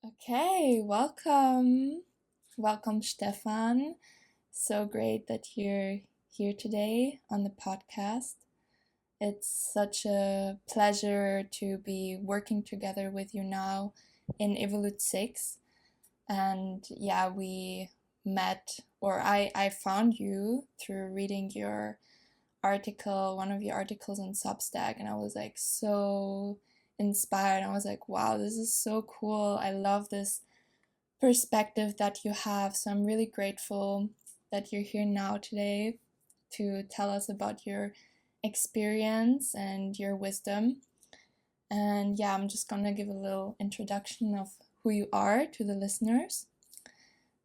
Okay, welcome. Welcome, Stefan. So great that you're here today on the podcast. It's such a pleasure to be working together with you now in Evolutesix. And yeah, we met, or I found you through reading your article, one of your articles on Substack, and I was like so inspired. I was like, wow, this is so cool. I love this perspective that you have. So I'm really grateful that you're here now today to tell us about your experience and your wisdom. And yeah, I'm just gonna give a little introduction of who you are to the listeners.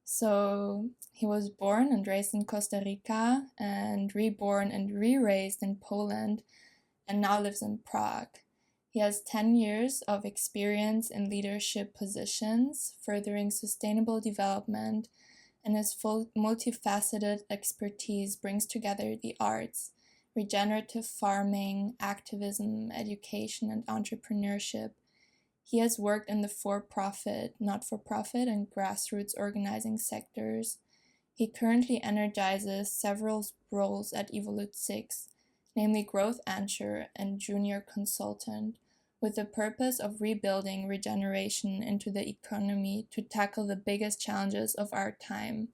So he was born and raised in Costa Rica and reborn and re-raised in Poland and now lives in Prague. He has 10 years of experience in leadership positions, furthering sustainable development, and his full multifaceted expertise brings together the arts, regenerative farming, activism, education, and entrepreneurship. He has worked in the for-profit, not-for-profit, and grassroots organizing sectors. He currently energizes several roles at Evolutesix, namely growth anchor and junior consultant, with the purpose of rebuilding regeneration into the economy to tackle the biggest challenges of our time.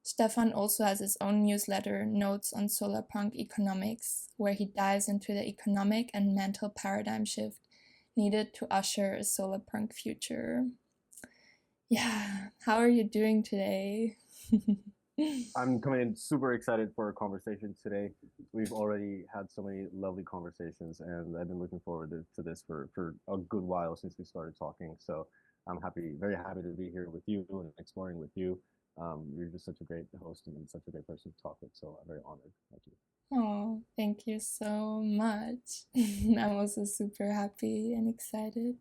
Stefan also has his own newsletter, Notes on Solarpunk Economics, where he dives into the economic and mental paradigm shift needed to usher a solarpunk future. Yeah, how are you doing today? I'm coming in super excited for our conversation today. We've already had so many lovely conversations, and I've been looking forward to this for a good while since we started talking. So I'm very happy to be here with you and exploring with you. You're just such a great host and such a great person to talk with. So I'm very honored. Thank you. Oh, thank you so much. I'm also super happy and excited.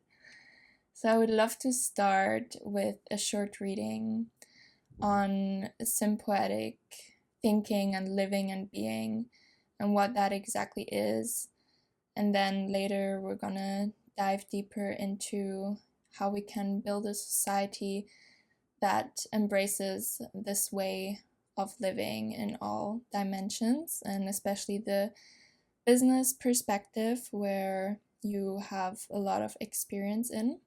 So I would love to start with a short reading on symbiotic thinking and living and being and what that exactly is. And then later we're gonna dive deeper into how we can build a society that embraces this way of living in all dimensions, and especially the business perspective where you have a lot of experience in.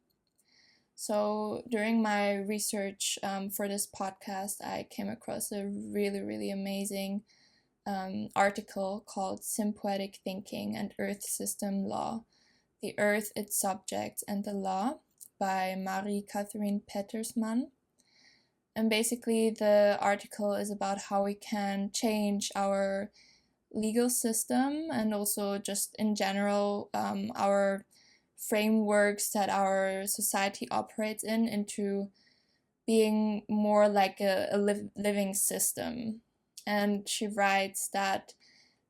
So during my research for this podcast, I came across a really, really amazing article called Symbiotic Thinking and Earth System Law, The Earth, Its Subjects, and the Law by Marie-Catherine Pettersmann. And basically the article is about how we can change our legal system and also just in general our frameworks that our society operates in into being more like a living system. And she writes that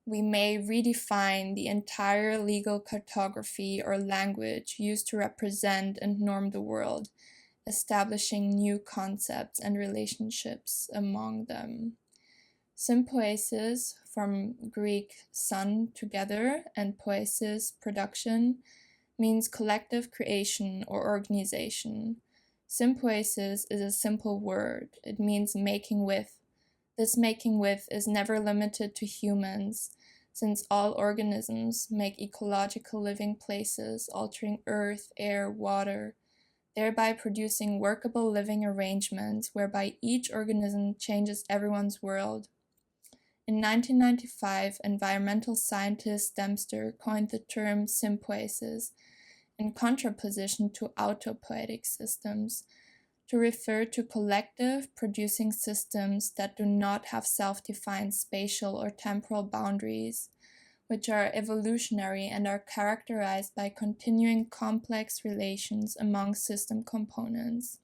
we may redefine the entire legal cartography or language used to represent and norm the world, establishing new concepts and relationships among them. Symbiosis, from Greek sun, together, and poiesis, production, means collective creation or organization. Symbiosis is a simple word. It means making with. This making with is never limited to humans, since all organisms make ecological living places, altering earth, air, water, thereby producing workable living arrangements whereby each organism changes everyone's world. In 1995, environmental scientist Dempster coined the term symbiosis in contraposition to autopoietic systems to refer to collective producing systems that do not have self-defined spatial or temporal boundaries, which are evolutionary and are characterized by continuing complex relations among system components.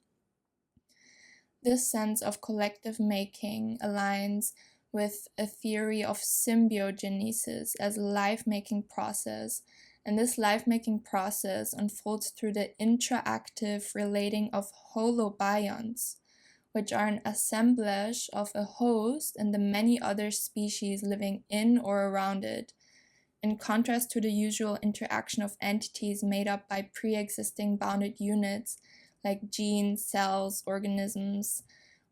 This sense of collective making aligns with a theory of symbiogenesis as a life-making process, and this life-making process unfolds through the interactive relating of holobionts, which are an assemblage of a host and the many other species living in or around it, in contrast to the usual interaction of entities made up by pre-existing bounded units like genes, cells, organisms,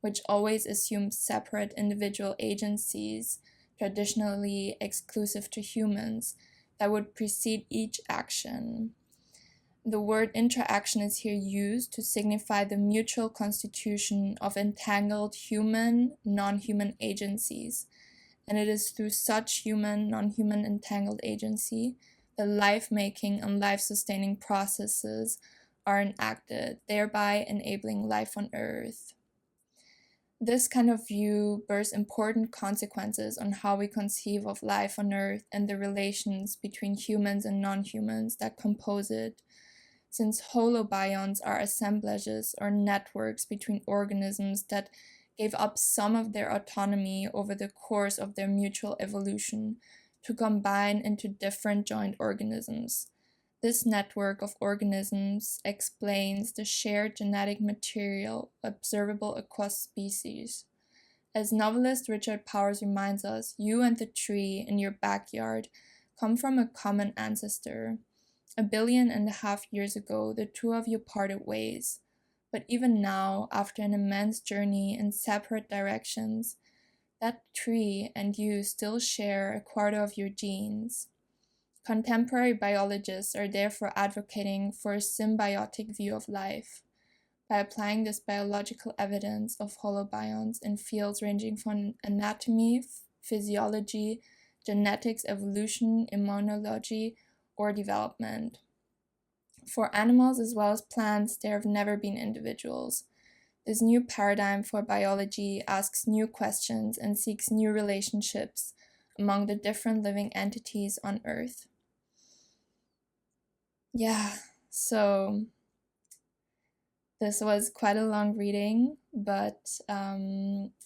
which always assume separate individual agencies, traditionally exclusive to humans, that would precede each action. The word interaction is here used to signify the mutual constitution of entangled human, non-human agencies, and it is through such human, non-human entangled agency that life-making and life-sustaining processes are enacted, thereby enabling life on Earth. This kind of view bears important consequences on how we conceive of life on Earth and the relations between humans and non-humans that compose it, since holobionts are assemblages or networks between organisms that gave up some of their autonomy over the course of their mutual evolution to combine into different joint organisms. This network of organisms explains the shared genetic material observable across species. As novelist Richard Powers reminds us, you and the tree in your backyard come from a common ancestor. 1.5 billion years ago, the two of you parted ways. But even now, after an immense journey in separate directions, that tree and you still share 1/4 of your genes. Contemporary biologists are therefore advocating for a symbiotic view of life. By applying this biological evidence of holobionts in fields ranging from anatomy, physiology, genetics, evolution, immunology, or development. For animals as well as plants, there have never been individuals. This new paradigm for biology asks new questions and seeks new relationships among the different living entities on Earth. Yeah, so this was quite a long reading, but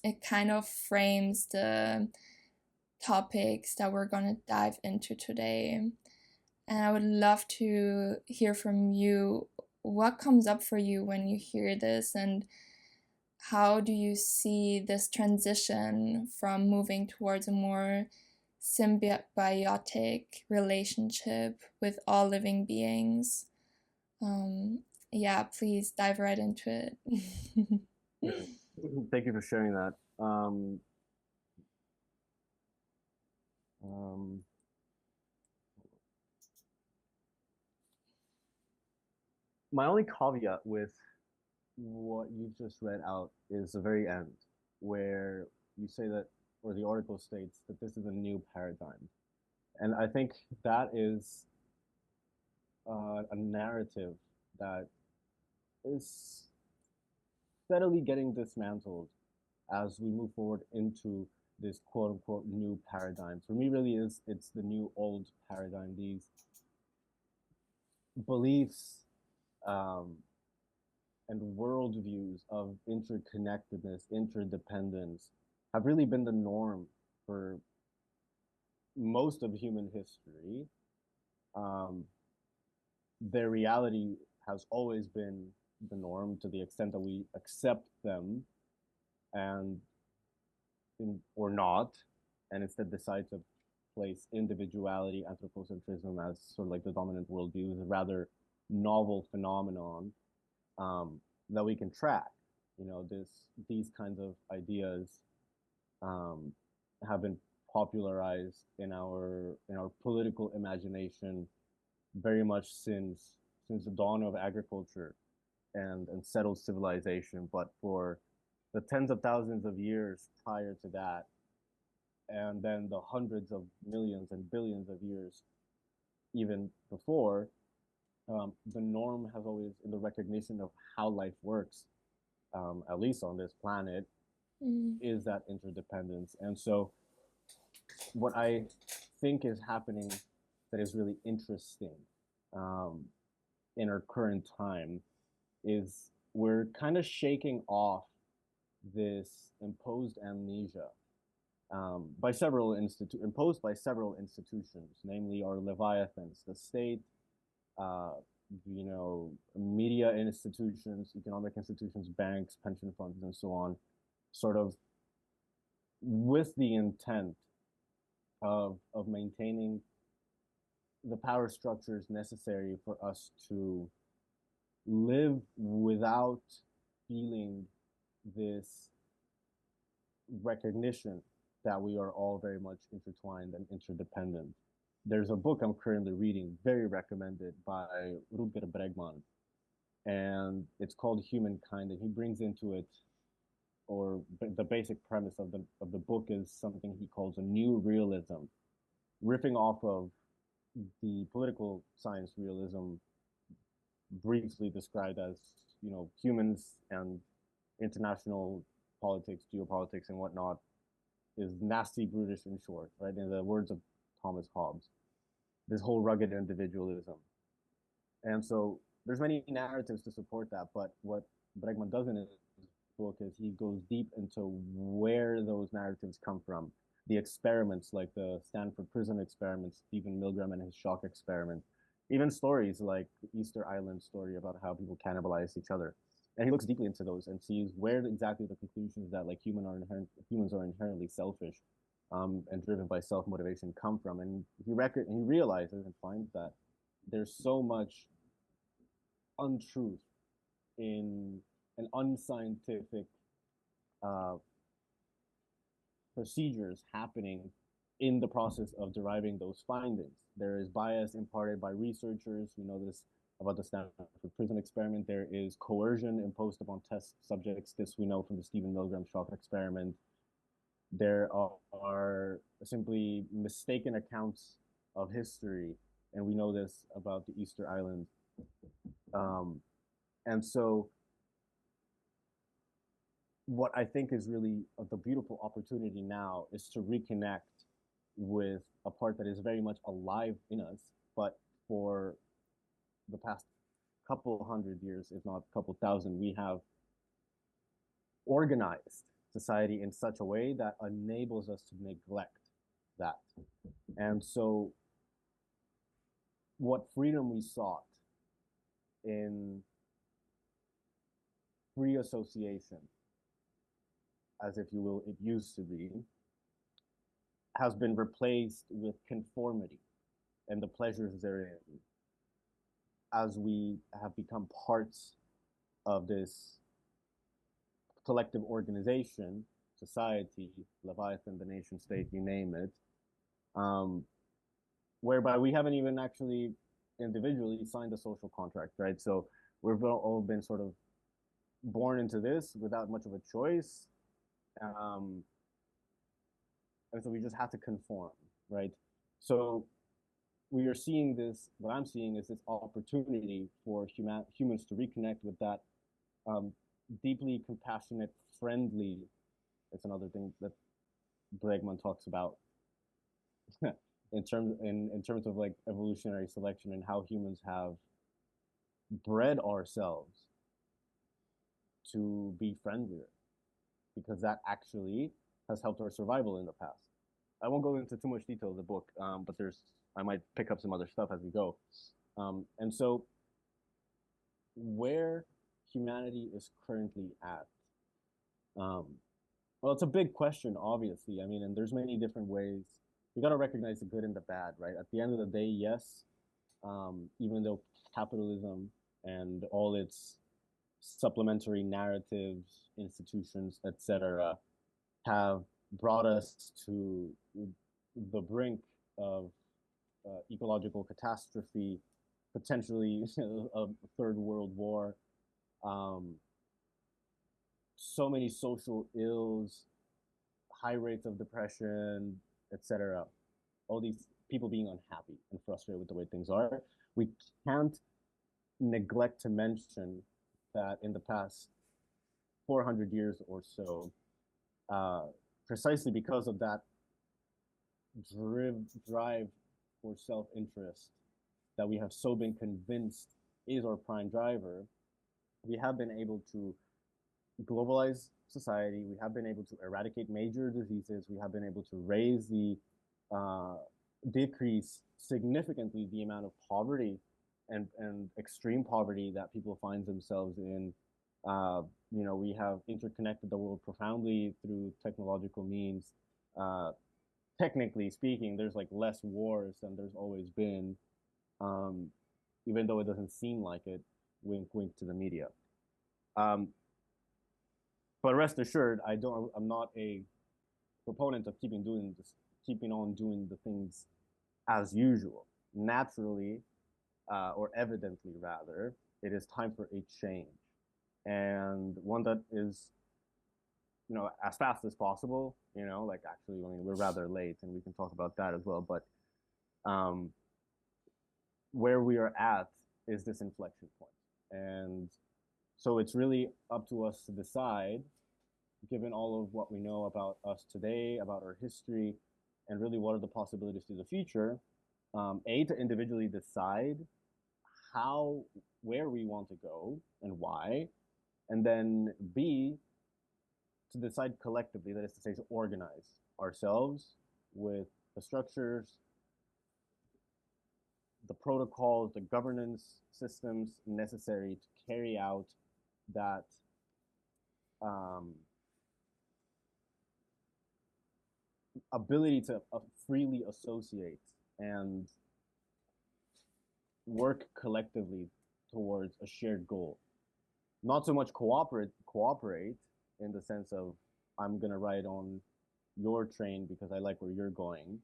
it kind of frames the topics that we're going to dive into today. And I would love to hear from you what comes up for you when you hear this, and how do you see this transition from moving towards a more symbiotic relationship with all living beings? Yeah, please dive right into it. Thank you for sharing that. My only caveat with what you just read out is the very end, where you say that, or the article states that this is a new paradigm. And I think that is a narrative that is steadily getting dismantled as we move forward into this quote unquote new paradigm. For me, really it's the new old paradigm. These beliefs and worldviews of interconnectedness, interdependence have really been the norm for most of human history. Their reality has always been the norm to the extent that we accept them and or not, and instead decide to place individuality, anthropocentrism as sort of like the dominant worldview is a rather novel phenomenon that we can track. You know, these kinds of ideas have been popularized in our political imagination very much since the dawn of agriculture and settled civilization. But for the tens of thousands of years prior to that, and then the hundreds of millions and billions of years even before, the norm has always, in the recognition of how life works, at least on this planet, is that interdependence. And so what I think is happening that is really interesting in our current time is we're kind of shaking off this imposed amnesia imposed by several institutions, namely our leviathans, the state, media institutions, economic institutions, banks, pension funds, and so on, sort of with the intent of maintaining the power structures necessary for us to live without feeling this recognition that we are all very much intertwined and interdependent. There's a book I'm currently reading, very recommended, by Rutger Bregman, and it's called Humankind, and he brings into it, or the basic premise of the book is something he calls a new realism, riffing off of the political science realism briefly described as, humans and international politics, geopolitics, and whatnot is nasty, brutish, in short, right? In the words of Thomas Hobbes, this whole rugged individualism. And so there's many narratives to support that, but what Bregman does in his book is he goes deep into where those narratives come from. The experiments like the Stanford prison experiments, Stephen Milgram and his shock experiment, even stories like the Easter Island story about how people cannibalize each other. And he looks deeply into those and sees where exactly the conclusions that like humans are inherently selfish and driven by self-motivation come from. And he realizes and finds that there's so much untruth in an unscientific procedures happening in the process of deriving those findings. There is bias imparted by researchers. We know this about the Stanford prison experiment. There is coercion imposed upon test subjects. This we know from the Stephen Milgram shock experiment. There are simply mistaken accounts of history, and we know this about the Easter Island. And so what I think is really the beautiful opportunity now is to reconnect with a part that is very much alive in us, but for the past couple hundred years, if not a couple thousand, we have organized society in such a way that enables us to neglect that. And so what freedom we sought in free association, as if you will, it used to be, has been replaced with conformity and the pleasures therein, as we have become parts of this collective organization, society, Leviathan, the nation state, you name it, whereby we haven't even actually individually signed a social contract, right? So we've all been sort of born into this without much of a choice. And so we just have to conform, right? So we are seeing this, what I'm seeing is this opportunity for humans to reconnect with that deeply compassionate, friendly, it's another thing that Bregman talks about in terms of like evolutionary selection and how humans have bred ourselves to be friendlier, because that actually has helped our survival in the past. I won't go into too much detail of the book, but I might pick up some other stuff as we go. And so where humanity is currently at, well, it's a big question, obviously. I mean, and there's many different ways. We got to recognize the good and the bad, right? At the end of the day, yes, even though capitalism and all its supplementary narratives, institutions, etc., have brought us to the brink of ecological catastrophe, potentially a third world war, so many social ills, high rates of depression, etc. All these people being unhappy and frustrated with the way things are. We can't neglect to mention that in the past 400 years or so, precisely because of that drive for self-interest that we have so been convinced is our prime driver, we have been able to globalize society. We have been able to eradicate major diseases. We have been able to decrease significantly the amount of poverty and extreme poverty that people find themselves in. We have interconnected the world profoundly through technological means. Technically speaking, there's like less wars than there's always been, even though it doesn't seem like it. Wink, wink to the media. Um, but rest assured, I'm not a proponent of keeping on doing the things as usual. Naturally, or evidently rather, it is time for a change, and one that is, as fast as possible. Like, actually, I mean, we're rather late, and we can talk about that as well. But um, where we are at is this inflection point, and so it's really up to us to decide, given all of what we know about us today, about our history, and really what are the possibilities to the future. To individually decide where we want to go and why, and then B, to decide collectively, that is to say, to organize ourselves with the structures, the protocols, the governance systems necessary to carry out that ability to freely associate and work collectively towards a shared goal. Not so much cooperate in the sense of, I'm gonna ride on your train because I like where you're going,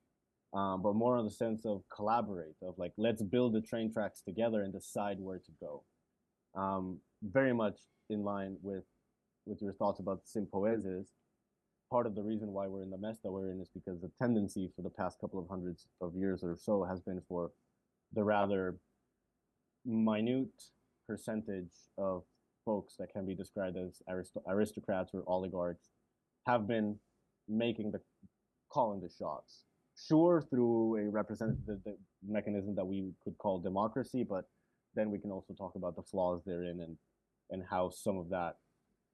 but more in the sense of collaborate, of like, let's build the train tracks together and decide where to go. Very much in line with your thoughts about symbiopoeisis. Part of the reason why we're in the mess that we're in is because the tendency for the past couple of hundreds of years or so has been for the rather minute percentage of folks that can be described as aristocrats or oligarchs have been calling the shots. Sure, through a representative mechanism that we could call democracy, but then we can also talk about the flaws therein, and how some of that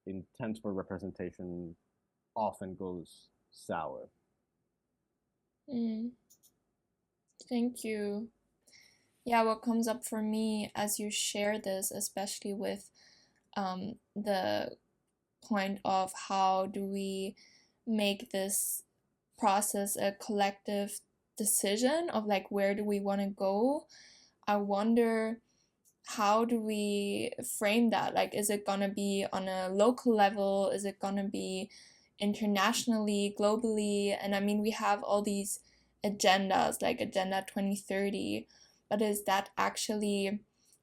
intent for representation often goes sour. Thank you. Yeah, what comes up for me as you share this, especially with the point of how do we make this process a collective decision of like, where do we want to go? I wonder, how do we frame that? Like, is it gonna be on a local level? Is it gonna be internationally, globally? And I mean, we have all these agendas like Agenda 2030, but is that actually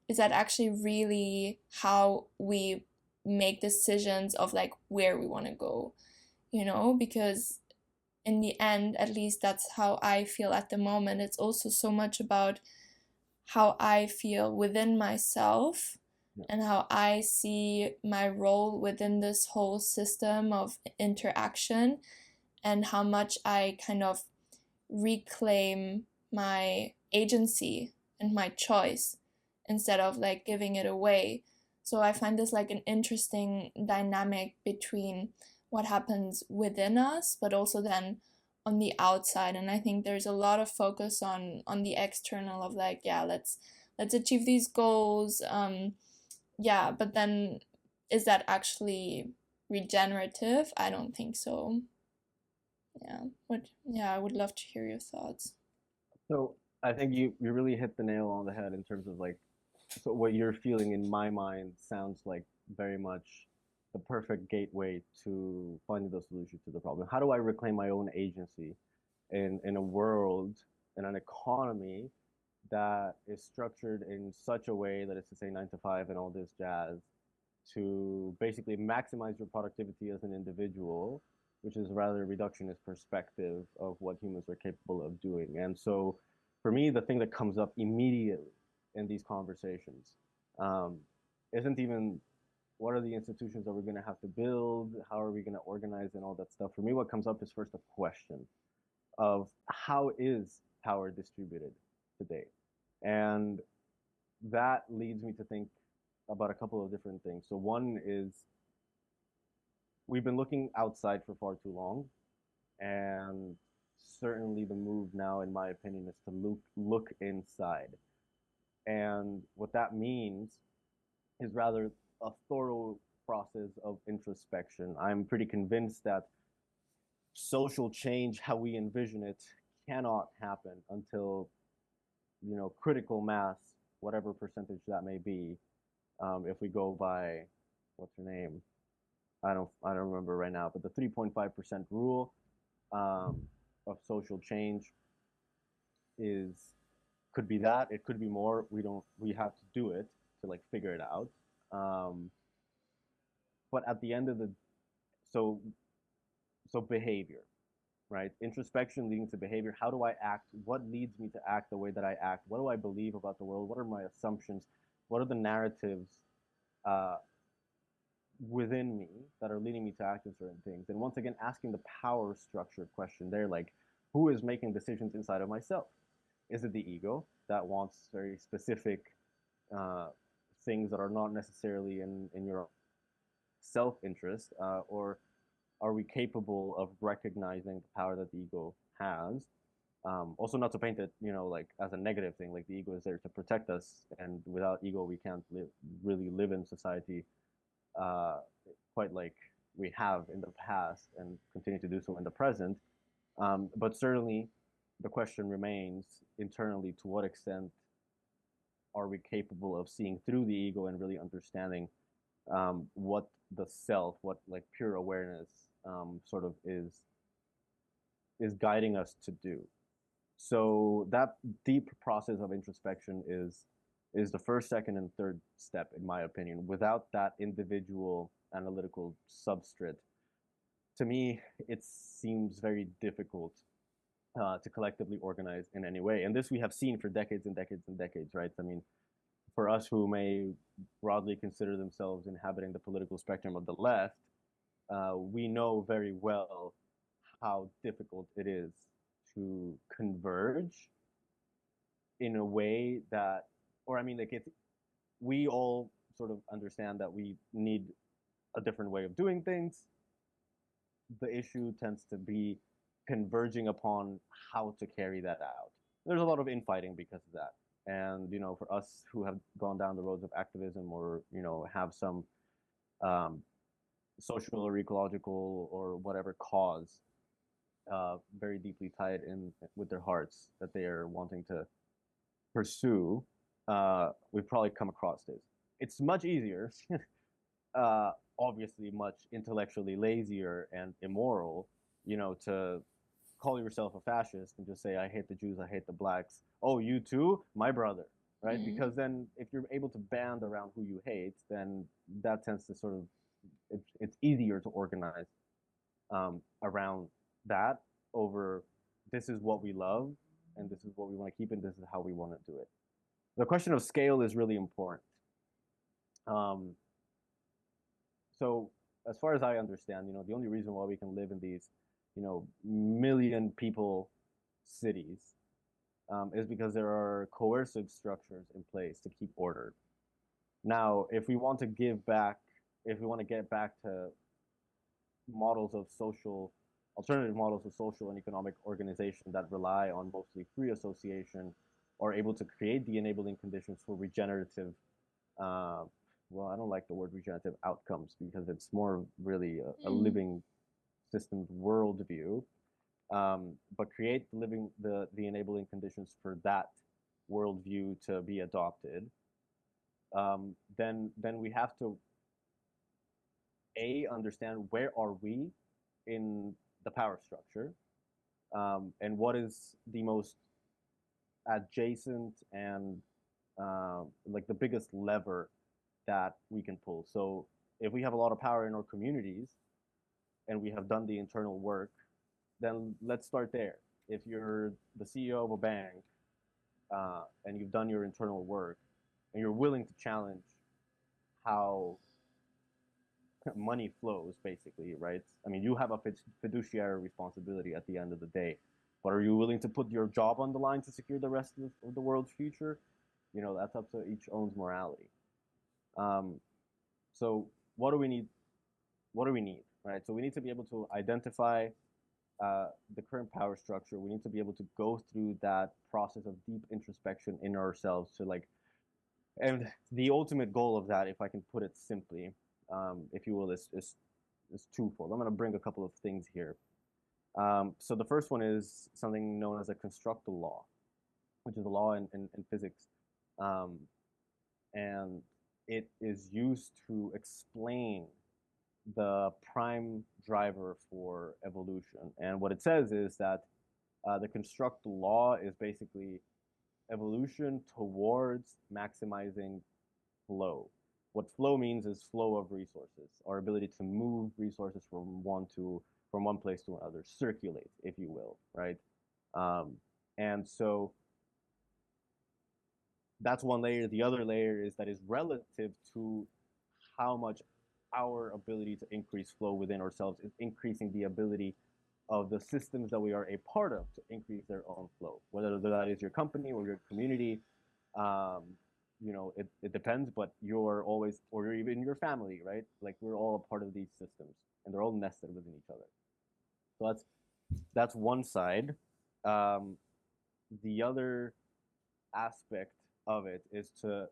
really how we make decisions of like where we want to go? Because in the end, at least that's how I feel at the moment, it's also so much about how I feel within myself, Yeah. and how I see my role within this whole system of interaction, and how much I kind of reclaim my agency and my choice instead of like giving it away. So I find this like an interesting dynamic between what happens within us, but also then on the outside. And I think there's a lot of focus on the external of like, yeah, let's achieve these goals. Yeah, but then is that actually regenerative? I don't think so. Yeah, I would love to hear your thoughts. So I think you really hit the nail on the head in terms of like, so what you're feeling in my mind sounds like very much the perfect gateway to finding the solution to the problem. How do I reclaim my own agency in a world, in an economy that is structured in such a way that it's to say 9 to 5 and all this jazz, to basically maximize your productivity as an individual, which is rather a reductionist perspective of what humans are capable of doing. And so for me, the thing that comes up immediately in these conversations isn't even what are the institutions that we're going to have to build, how are we going to organize, and all that stuff. For me, what comes up is first a question of how is power distributed today? And that leads me to think about a couple of different things. So one is, we've been looking outside for far too long, and certainly the move now, in my opinion, is to look inside. And what that means is rather a thorough process of introspection. I'm pretty convinced that social change, how we envision it, cannot happen until critical mass, whatever percentage that may be, If we go by, what's her name? I don't remember right now, but the 3.5% rule of social change is could be that. It could be more. We have to do it to like figure it out. Um, but at the end of the so so behavior, right? Introspection leading to behavior. How do I act? What leads me to act the way that I act? What do I believe about the world? What are my assumptions? What are the narratives uh, within me that are leading me to act in certain things? And once again, asking the power structure question there, like, who is making decisions inside of myself? Is it the ego that wants very specific uh, things that are not necessarily in your self-interest, or are we capable of recognizing the power that the ego has? Also, not to paint it, like as a negative thing. Like the ego is there to protect us, and without ego, we can't really live in society uh, quite like we have in the past and continue to do so in the present. But certainly, the question remains internally: to what extent are we capable of seeing through the ego and really understanding what the self, what like pure awareness sort of is guiding us to do. So that deep process of introspection is the first, second, and third step, in my opinion. Without that individual analytical substrate, to me, it seems very difficult to collectively organize in any way. And this we have seen for decades and decades and decades, right? I mean, for us who may broadly consider themselves inhabiting the political spectrum of the left, we know very well how difficult it is to converge in a way that, or I mean, like we all sort of understand that we need a different way of doing things. The issue tends to be converging upon how to carry that out. There's a lot of infighting because of that. And, for us who have gone down the roads of activism or, have some um, social or ecological or whatever cause very deeply tied in with their hearts that they are wanting to pursue, we've probably come across this. It's much easier, obviously much intellectually lazier and immoral, to call yourself a fascist and just say, I hate the Jews, I hate the blacks. Oh, you too? My brother, right? Because then if you're able to band around who you hate, then that tends to sort of, it's easier to organize around that over this is what we love and this is what we want to keep and this is how we want to do it. The question of scale is really important. Um, so as far as I understand, the only reason why we can live in these, million people cities is because there are coercive structures in place to keep order. Now, if we want to give back, if we want to get back to models of social, alternative models of social and economic organization that rely on mostly free association, or able to create the enabling conditions for regenerative, well, I don't like the word regenerative outcomes because it's more really a living systems worldview, but create the enabling conditions for that worldview to be adopted. Then we have to understand where are we in the power structure, and what is the most adjacent and like the biggest lever that we can pull. So if we have a lot of power in our communities and we have done the internal work, then let's start there. If you're the CEO of a bank and you've done your internal work and you're willing to challenge how money flows, basically, right? I mean, you have a fiduciary responsibility at the end of the day, but are you willing to put your job on the line to secure the rest of the world's future? That's up to each own's morality. So what do we need? What do we need, right? So we need to be able to identify the current power structure. We need to be able to go through that process of deep introspection in ourselves to and the ultimate goal of that, if I can put it simply, if you will, is twofold. I'm going to bring a couple of things here. So the first one is something known as a constructal law, which is a law in physics. And it is used to explain the prime driver for evolution. And what it says is that the construct law is basically evolution towards maximizing flow. What flow means is flow of resources, our ability to move resources from one place to another, circulate, if you will, right? And so that's one layer. The other layer is that is relative to how much our ability to increase flow within ourselves is increasing the ability of the systems that we are a part of to increase their own flow, whether that is your company or your community. It depends, but you're always, or even your family, right? Like we're all a part of these systems and they're all nested within each other. So that's one side. The other aspect of it is to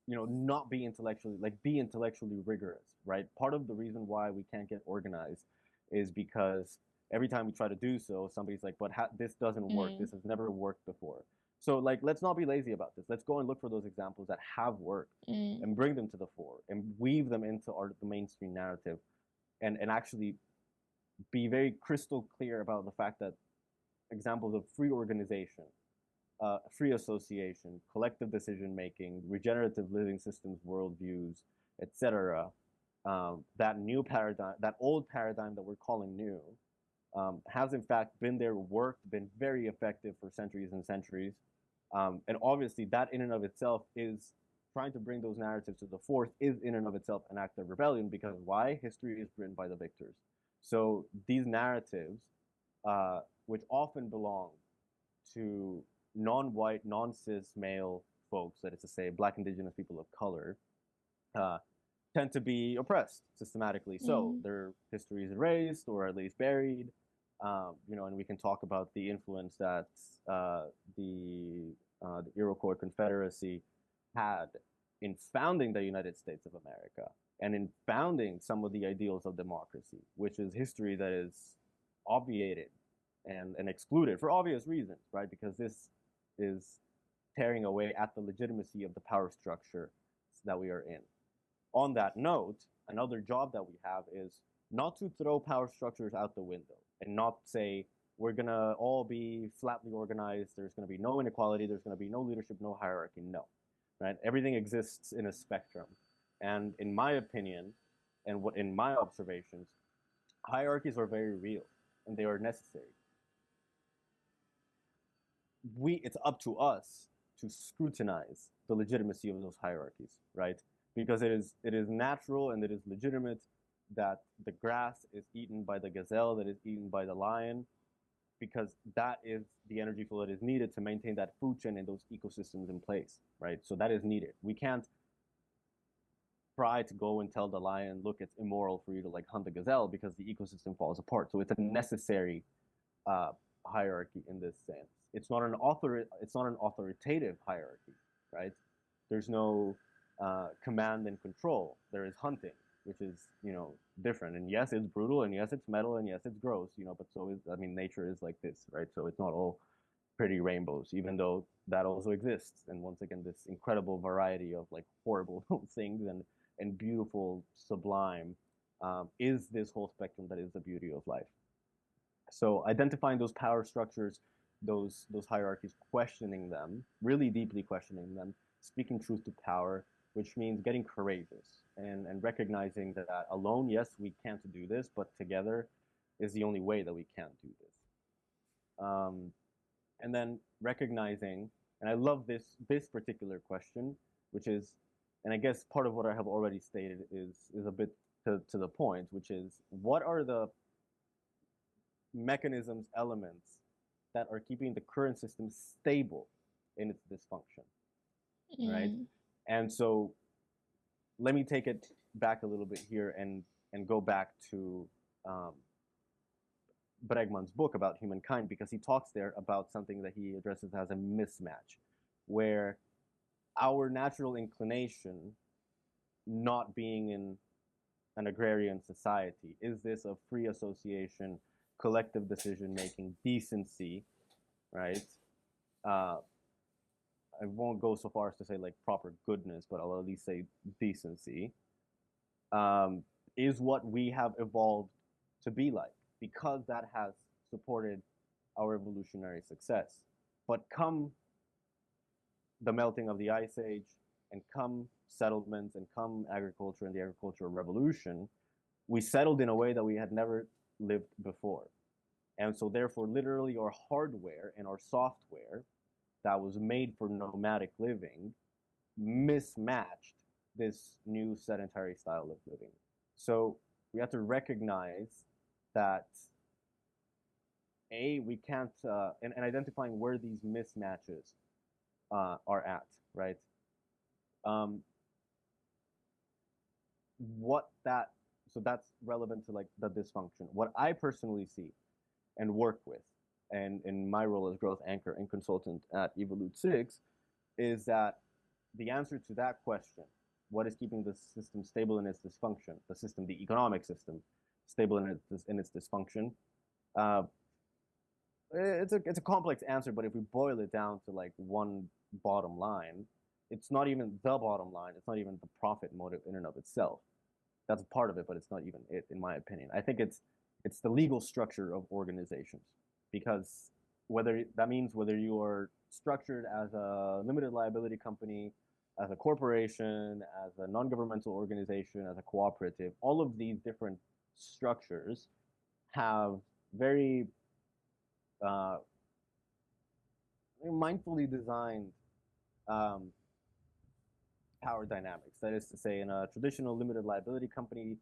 not be intellectually rigorous, right? Part of the reason why we can't get organized is because every time we try to do so, somebody's like, but this doesn't work. This has never worked before. So like, let's not be lazy about this. Let's go and look for those examples that have worked and bring them to the fore and weave them into the mainstream narrative and actually be very crystal clear about the fact that examples of free organization, free association, collective decision making, regenerative living systems, worldviews, etc. That new paradigm, that old paradigm that we're calling new, has in fact been there, worked, been very effective for centuries and centuries. And obviously, that in and of itself is trying to bring those narratives to the fore, is in and of itself an act of rebellion, because why? History is written by the victors. So these narratives, which often belong to non-white, non-cis male folks, that is to say, Black, Indigenous people of color, tend to be oppressed systematically. So their history is erased or at least buried. And we can talk about the influence that the Iroquois Confederacy had in founding the United States of America and in founding some of the ideals of democracy, which is history that is obviated and excluded for obvious reasons, right? Because this is tearing away at the legitimacy of the power structure that we are in. On that note, another job that we have is not to throw power structures out the window and not say we're going to all be flatly organized, there's going to be no inequality, there's going to be no leadership, no hierarchy. No, right? Everything exists in a spectrum. And in my opinion, and what in my observations, hierarchies are very real and they are necessary. It's up to us to scrutinize the legitimacy of those hierarchies, right? Because it is natural and it is legitimate that the grass is eaten by the gazelle, that is eaten by the lion, because that is the energy flow that is needed to maintain that food chain and those ecosystems in place, right? So that is needed. We can't try to go and tell the lion, look, it's immoral for you to like hunt the gazelle because the ecosystem falls apart. So it's a necessary hierarchy in this sense. It's not an authoritative hierarchy, right? There's no command and control. There is hunting, which is different. And yes, it's brutal, and yes, it's metal, and yes, it's gross, but so is, nature is like this, right? So it's not all pretty rainbows, even though that also exists. And once again, this incredible variety of like horrible things and beautiful, sublime, is this whole spectrum that is the beauty of life. So identifying those power structures, those hierarchies, questioning them, really deeply questioning them, speaking truth to power, which means getting courageous and recognizing that alone, yes, we can't do this, but together is the only way that we can do this. And then recognizing, and I love this particular question, which is, and I guess part of what I have already stated is a bit to the point, which is, what are the mechanisms, elements that are keeping the current system stable in its dysfunction, right? And so let me take it back a little bit here and go back to Bregman's book about humankind, because he talks there about something that he addresses as a mismatch, where our natural inclination, not being in an agrarian society, is this of free association, collective decision making, decency, right? I won't go so far as to say like proper goodness, but I'll at least say decency, is what we have evolved to be like, because that has supported our evolutionary success. But come the melting of the Ice Age, and come settlements, and come agriculture and the agricultural revolution, we settled in a way that we had never lived before. And so therefore, literally our hardware and our software that was made for nomadic living mismatched this new sedentary style of living. So we have to recognize that we can't, and identifying where these mismatches are at, right? So that's relevant to like the dysfunction. What I personally see and work with, and in my role as growth anchor and consultant at Evolutesix, is that the answer to that question, what is keeping the system stable in its dysfunction, the economic system, stable in its dysfunction, it's a complex answer, but if we boil it down to like one bottom line, it's not even the bottom line. It's not even the profit motive in and of itself. That's a part of it, but it's not even it, in my opinion. I think it's the legal structure of organizations, because whether you are structured as a limited liability company, as a corporation, as a non-governmental organization, as a cooperative, all of these different structures have very mindfully designed power dynamics. That is to say, in a traditional limited liability company,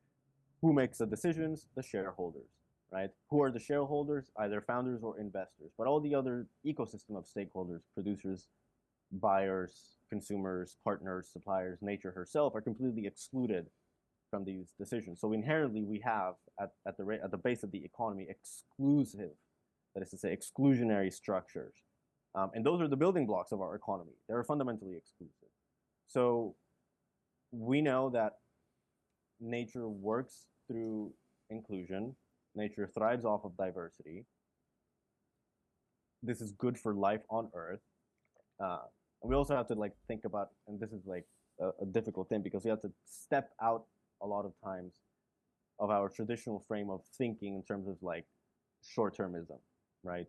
who makes the decisions? The shareholders, right? Who are the shareholders? Either founders or investors. But all the other ecosystem of stakeholders, producers, buyers, consumers, partners, suppliers, nature herself, are completely excluded from these decisions. So inherently, we have at the base of the economy exclusive, that is to say, exclusionary structures, and those are the building blocks of our economy. They're fundamentally exclusive. So we know that nature works through inclusion. Nature thrives off of diversity. This is good for life on Earth. And we also have to like think about, and this is like a difficult thing, because we have to step out a lot of times of our traditional frame of thinking in terms of like short-termism, right?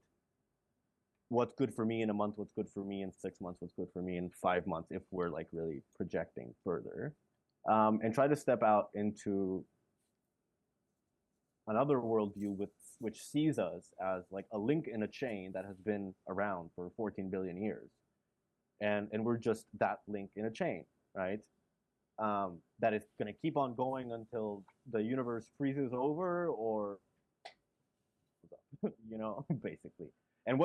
What's good for me in a month, what's good for me in 6 months, what's good for me in 5 months, if we're like really projecting further, and try to step out into another worldview which sees us as like a link in a chain that has been around for 14 billion years. And we're just that link in a chain, right? That is going to keep on going until the universe freezes over, or, you know, basically. And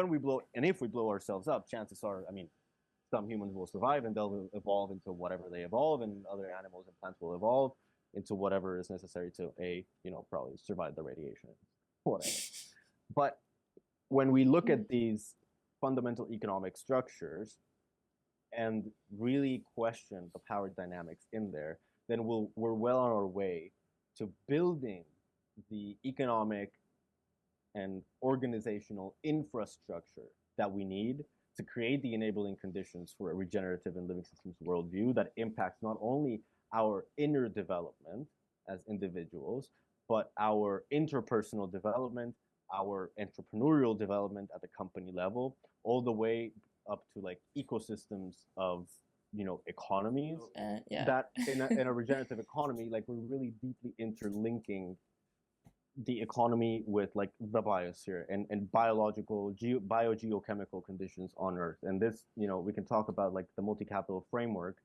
if we blow ourselves up, chances are, I mean, some humans will survive and they'll evolve into whatever they evolve, and other animals and plants will evolve into whatever is necessary to probably survive the radiation, whatever. But when we look at these fundamental economic structures and really question the power dynamics in there, then we're well on our way to building the economic and organizational infrastructure that we need to create the enabling conditions for a regenerative and living systems worldview that impacts not only our inner development as individuals, but our interpersonal development, our entrepreneurial development at the company level, all the way up to like ecosystems of economies. That in a regenerative economy, like we're really deeply interlinking the economy with like the biosphere and biogeochemical conditions on Earth. And this, we can talk about like the multi-capital framework,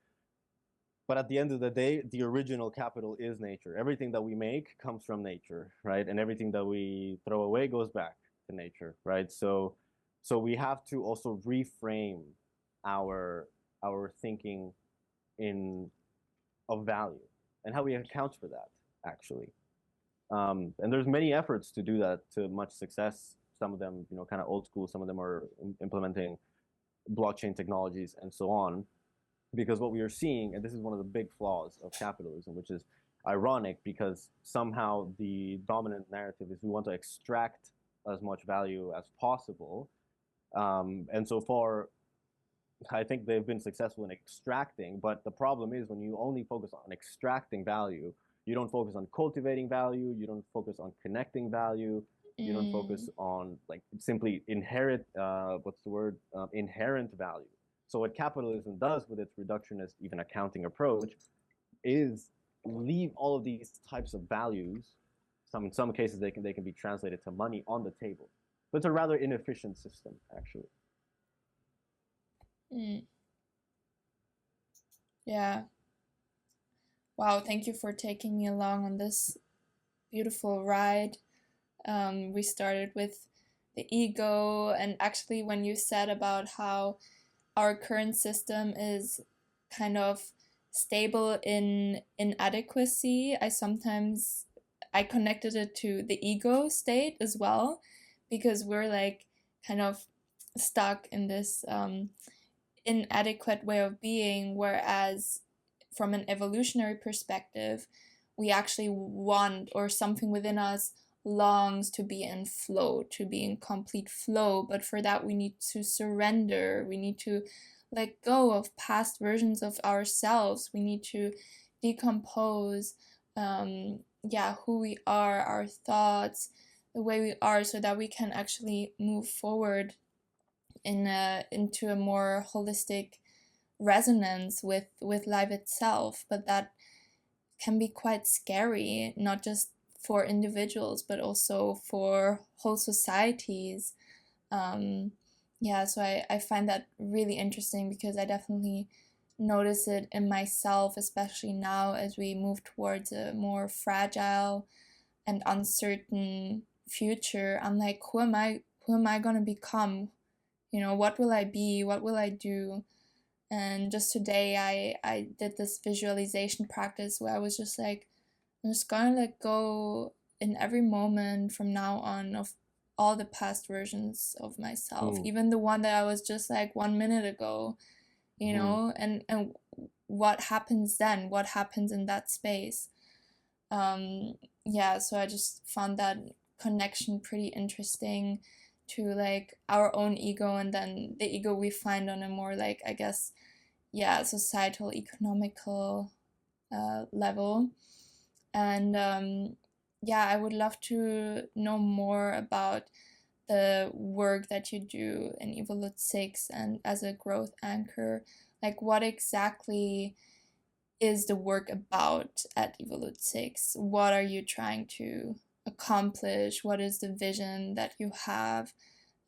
but at the end of the day, the original capital is nature. Everything that we make comes from nature, right? And everything that we throw away goes back to nature, right? So we have to also reframe our thinking of value and how we account for that, actually. And there's many efforts to do that to much success. Some of them, kind of old school. Some of them are implementing blockchain technologies and so on. Because what we are seeing, and this is one of the big flaws of capitalism, which is ironic because somehow the dominant narrative is we want to extract as much value as possible. And so far, I think they've been successful in extracting, but the problem is when you only focus on extracting value, you don't focus on cultivating value, you don't focus on connecting value, you don't focus on like simply inherent what's the word inherent value. So what capitalism does with its reductionist, even accounting approach, is leave all of these types of values. In some cases they can be translated to money on the table, but it's a rather inefficient system actually. Yeah. Wow, thank you for taking me along on this beautiful ride. We started with the ego, and actually when you said about how our current system is kind of stable in inadequacy, I connected it to the ego state as well, because we're like kind of stuck in this inadequate way of being, whereas from an evolutionary perspective, we actually want, or something within us longs to be in flow, to be in complete flow. But for that, we need to surrender. We need to let go of past versions of ourselves. We need to decompose, who we are, our thoughts, the way we are, so that we can actually move forward into a more holistic resonance with life itself. But that can be quite scary, not just for individuals but also for whole societies. So I find that really interesting, because I definitely notice it in myself, especially now as we move towards a more fragile and uncertain future. I'm like, who am I going to become? What will I be? What will I do? And just today, I did this visualization practice where I was just like, I'm just gonna let go in every moment from now on of all the past versions of myself, even the one that I was just like 1 minute ago, and what happens then? What happens in that space? So I just found that connection pretty interesting to like our own ego, and then the ego we find on a more like, I guess, societal, economical level. And I would love to know more about the work that you do in Evolutesix and as a growth anchor. Like, what exactly is the work about at Evolutesix? What are you trying to accomplish? What is the vision that you have?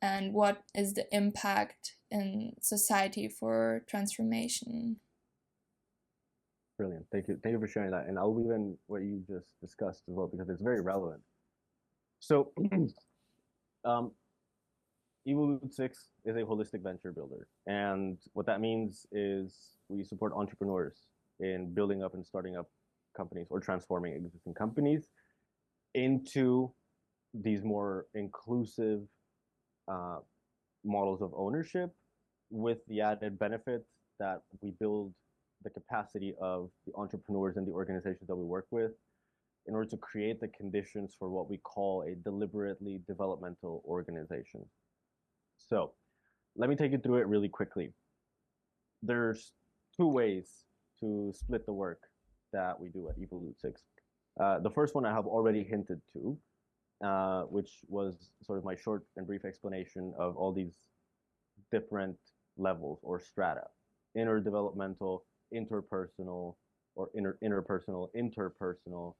And what is the impact in society for transformation? Brilliant. Thank you for sharing that. And I'll weave in what you just discussed as well, because it's very relevant. So Evolutesix is a holistic venture builder. And what that means is we support entrepreneurs in building up and starting up companies or transforming existing companies into these more inclusive models of ownership, with the added benefit that we build the capacity of the entrepreneurs and the organizations that we work with in order to create the conditions for what we call a deliberately developmental organization. So let me take you through it really quickly. There's two ways to split the work that we do at Evolutesix. The first one I have already hinted to, which was sort of my short and brief explanation of all these different levels or strata: interdevelopmental, interpersonal, or interpersonal, interpersonal.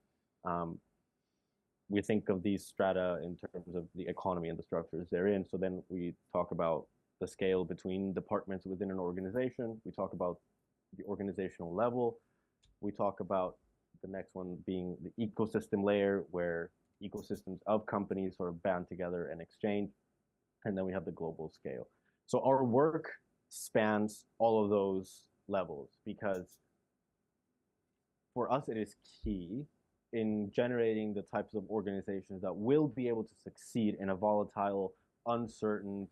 We think of these strata in terms of the economy and the structures therein. So then we talk about the scale between departments within an organization. We talk about the organizational level. We talk about the next one being the ecosystem layer, where ecosystems of companies sort of band together and exchange. And then we have the global scale. So our work spans all of those levels, because for us it is key in generating the types of organizations that will be able to succeed in a volatile, uncertain,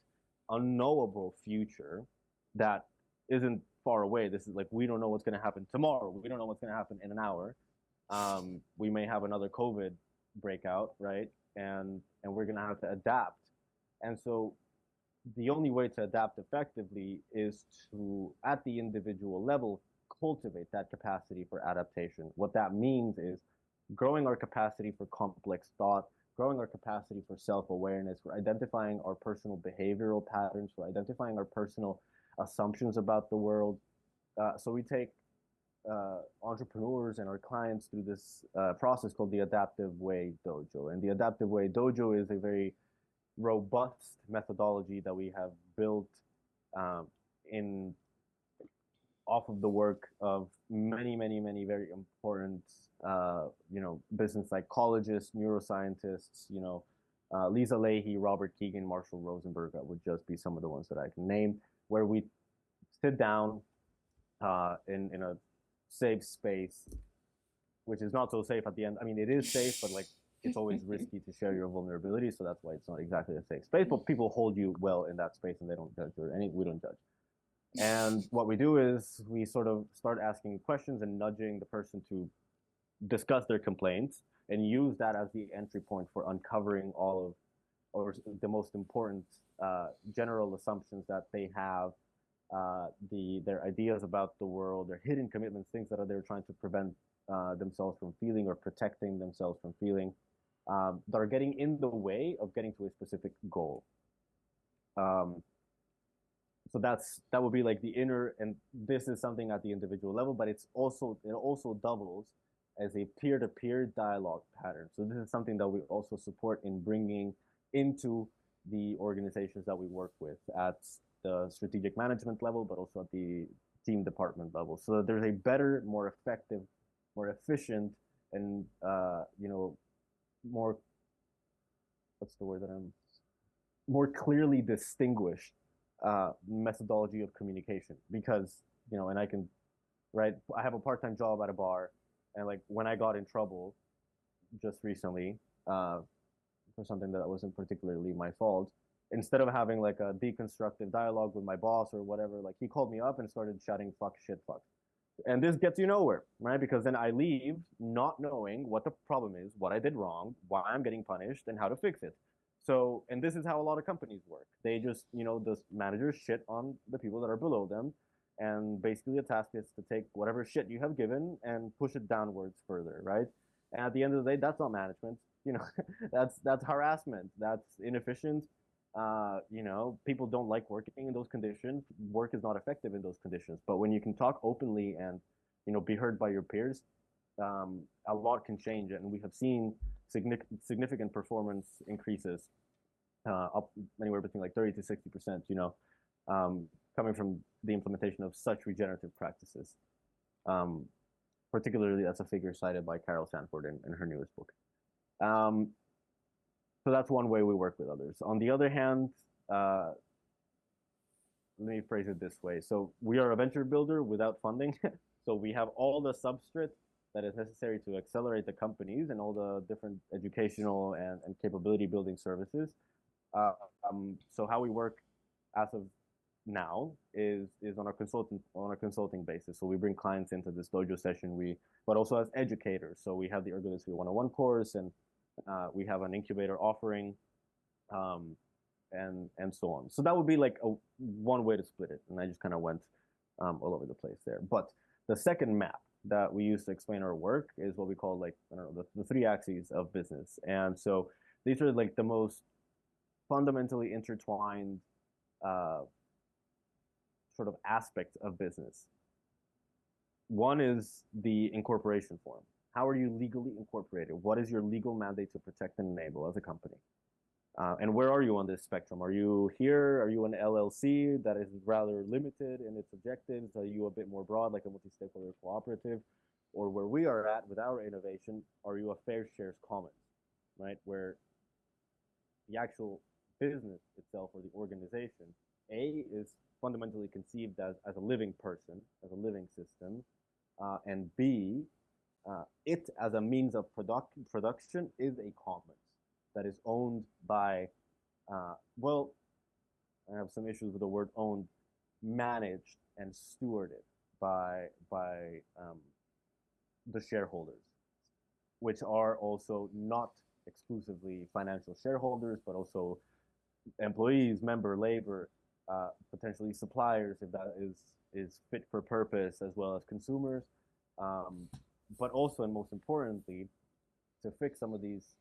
unknowable future that isn't far away. This is like, we don't know what's going to happen tomorrow. We don't know what's going to happen in an hour. We may have another COVID breakout, right? And we're going to have to adapt. And so the only way to adapt effectively is to, at the individual level, cultivate that capacity for adaptation. What that means is growing our capacity for complex thought, growing our capacity for self-awareness, for identifying our personal behavioral patterns, for identifying our personal assumptions about the world. So we take entrepreneurs and our clients through this process called the Adaptive Way Dojo. And the Adaptive Way Dojo is a very robust methodology that we have built in off of the work of many very important business psychologists, neuroscientists, Lisa Leahy, Robert Keegan, Marshall Rosenberg would just be some of the ones that I can name, where we sit down in a safe space, which is not so safe at the end. I mean, it is safe, but like it's always risky to share your vulnerability, so that's why it's not exactly a safe space. But people hold you well in that space, and they don't judge, we don't judge. And what we do is we sort of start asking questions and nudging the person to discuss their complaints and use that as the entry point for uncovering all of, or the most important general assumptions that they have, their ideas about the world, their hidden commitments, things that they're trying to prevent themselves from feeling or protecting themselves from feeling, that are getting in the way of getting to a specific goal. So that would be like the inner, and this is something at the individual level, but it also doubles as a peer-to-peer dialogue pattern. So this is something that we also support in bringing into the organizations that we work with at the strategic management level, but also at the team department level. So that there's a better, more effective, more efficient, and more, what's the word that I'm, more clearly distinguished methodology of communication. Because, and I can, right, I have a part-time job at a bar, and like when I got in trouble just recently for something that wasn't particularly my fault, instead of having like a deconstructive dialogue with my boss or whatever, like he called me up and started shouting fuck, shit, fuck. And this gets you nowhere, right? Because then I leave not knowing what the problem is, what I did wrong, why I'm getting punished, and how to fix it. So, and this is how a lot of companies work. They just, the managers shit on the people that are below them. And basically the task is to take whatever shit you have given and push it downwards further, right? And at the end of the day, that's not management. That's harassment. That's inefficient. People don't like working in those conditions. Work is not effective in those conditions. But when you can talk openly and, be heard by your peers, a lot can change. And we have seen significant performance increases, up anywhere between like 30 to 60%, coming from the implementation of such regenerative practices. Particularly, that's a figure cited by Carol Sanford in her newest book. So that's one way we work with others. On the other hand, let me phrase it this way. So we are a venture builder without funding. So we have all the substrate that is necessary to accelerate the companies and all the different educational and capability building services. So how we work as of now is on a consulting basis. So we bring clients into this dojo session, but also as educators. So we have the Ergolism 101 course, and we have an incubator offering, and so on. So that would be like one way to split it. And I just kind of went all over the place there. But the second map that we use to explain our work is what we call, like, I don't know, the three axes of business. And so these are like the most fundamentally intertwined sort of aspects of business. One is the incorporation form. How are you legally incorporated? What is your legal mandate to protect and enable as a company? And where are you on this spectrum? Are you here? Are you an LLC that is rather limited in its objectives? Are you a bit more broad, like a multi-stakeholder cooperative? Or where we are at with our innovation, are you a fair shares commons, right? Where the actual business itself or the organization, A, is fundamentally conceived as a living person, as a living system, and B, it as a means of production is a commons that is owned by, well, I have some issues with the word owned, managed and stewarded by the shareholders, which are also not exclusively financial shareholders, but also employees, member labor, potentially suppliers, if that is fit for purpose, as well as consumers, um, but also, and most importantly, to fix some of these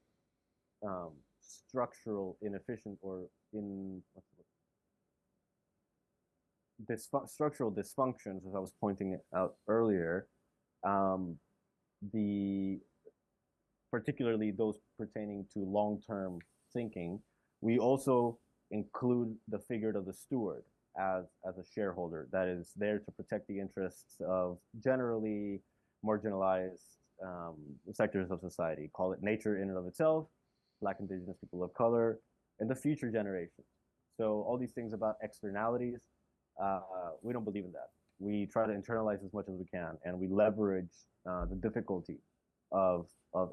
structural inefficient or in structural dysfunctions, as I was pointing out earlier, um, the particularly those pertaining to long-term thinking. We also include the figure of the steward as a shareholder that is there to protect the interests of generally marginalized sectors of society. Call it nature in and of itself, Black, Indigenous, people of color, and the future generations. So all these things about externalities, we don't believe in that. We try to internalize as much as we can, and we leverage the difficulty of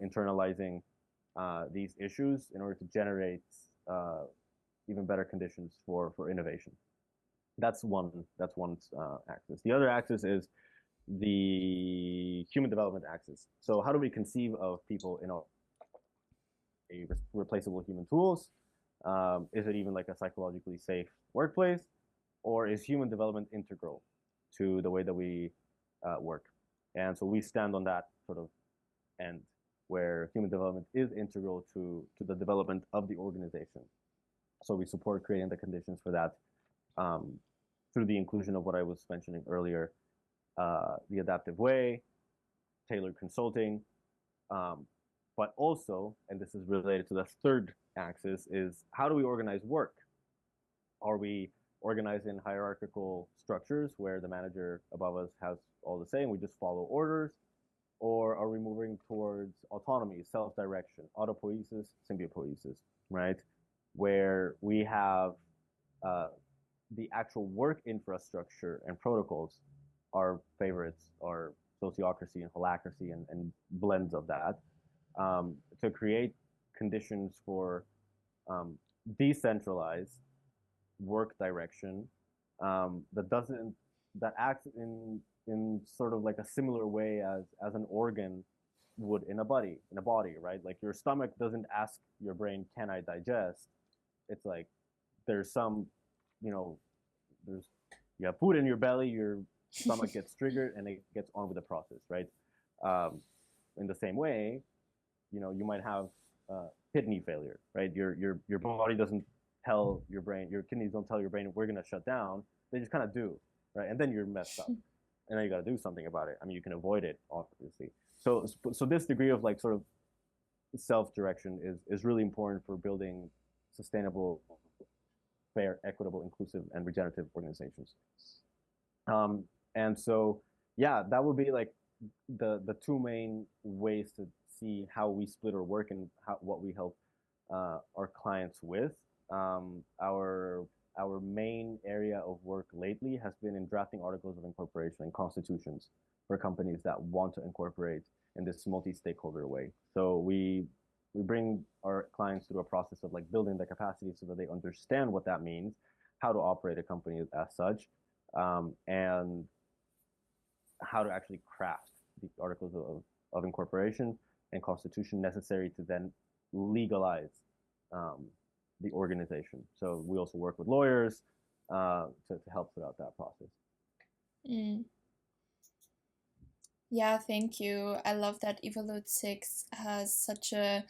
internalizing these issues in order to generate even better conditions for innovation. That's one axis. The other axis is the human development axis. So how do we conceive of people in a replaceable human tools? Is it even like a psychologically safe workplace, or is human development integral to the way that we work? And so we stand on that sort of end, where human development is integral to the development of the organization. So we support creating the conditions for that through the inclusion of what I was mentioning earlier, the adaptive way, tailored consulting, but also, and this is related to the third axis, is how do we organize work? Are we organized in hierarchical structures where the manager above us has all the say and we just follow orders? Or are we moving towards autonomy, self-direction, autopoeisis, symbiopoeisis, right? Where we have the actual work infrastructure and protocols, our favorites are sociocracy and holacracy and blends of that, to create conditions for decentralized work direction that acts in sort of like a similar way as an organ would in a body, right? Like your stomach doesn't ask your brain, can I digest? It's like there's some, there's you have food in your belly, your stomach gets triggered and it gets on with the process, right? In the same way, you might have kidney failure, right? Your body doesn't tell your brain, your kidneys don't tell your brain we're gonna shut down. They just kind of do, right? And then you're messed up, and then you got to do something about it. I mean, you can avoid it, obviously. So this degree of like sort of self-direction is really important for building sustainable, fair, equitable, inclusive, and regenerative organizations. And so, yeah, that would be like the two main ways to see how we split our work and what we help our clients with. Our main area of work lately has been in drafting articles of incorporation and constitutions for companies that want to incorporate in this multi-stakeholder way. So we bring our clients through a process of like building the capacity so that they understand what that means, how to operate a company as such, and how to actually craft the articles of incorporation and constitution necessary to then legalize the organization. So we also work with lawyers to help throughout that process. Mm. Yeah, thank you. I love that Evolutesix has such a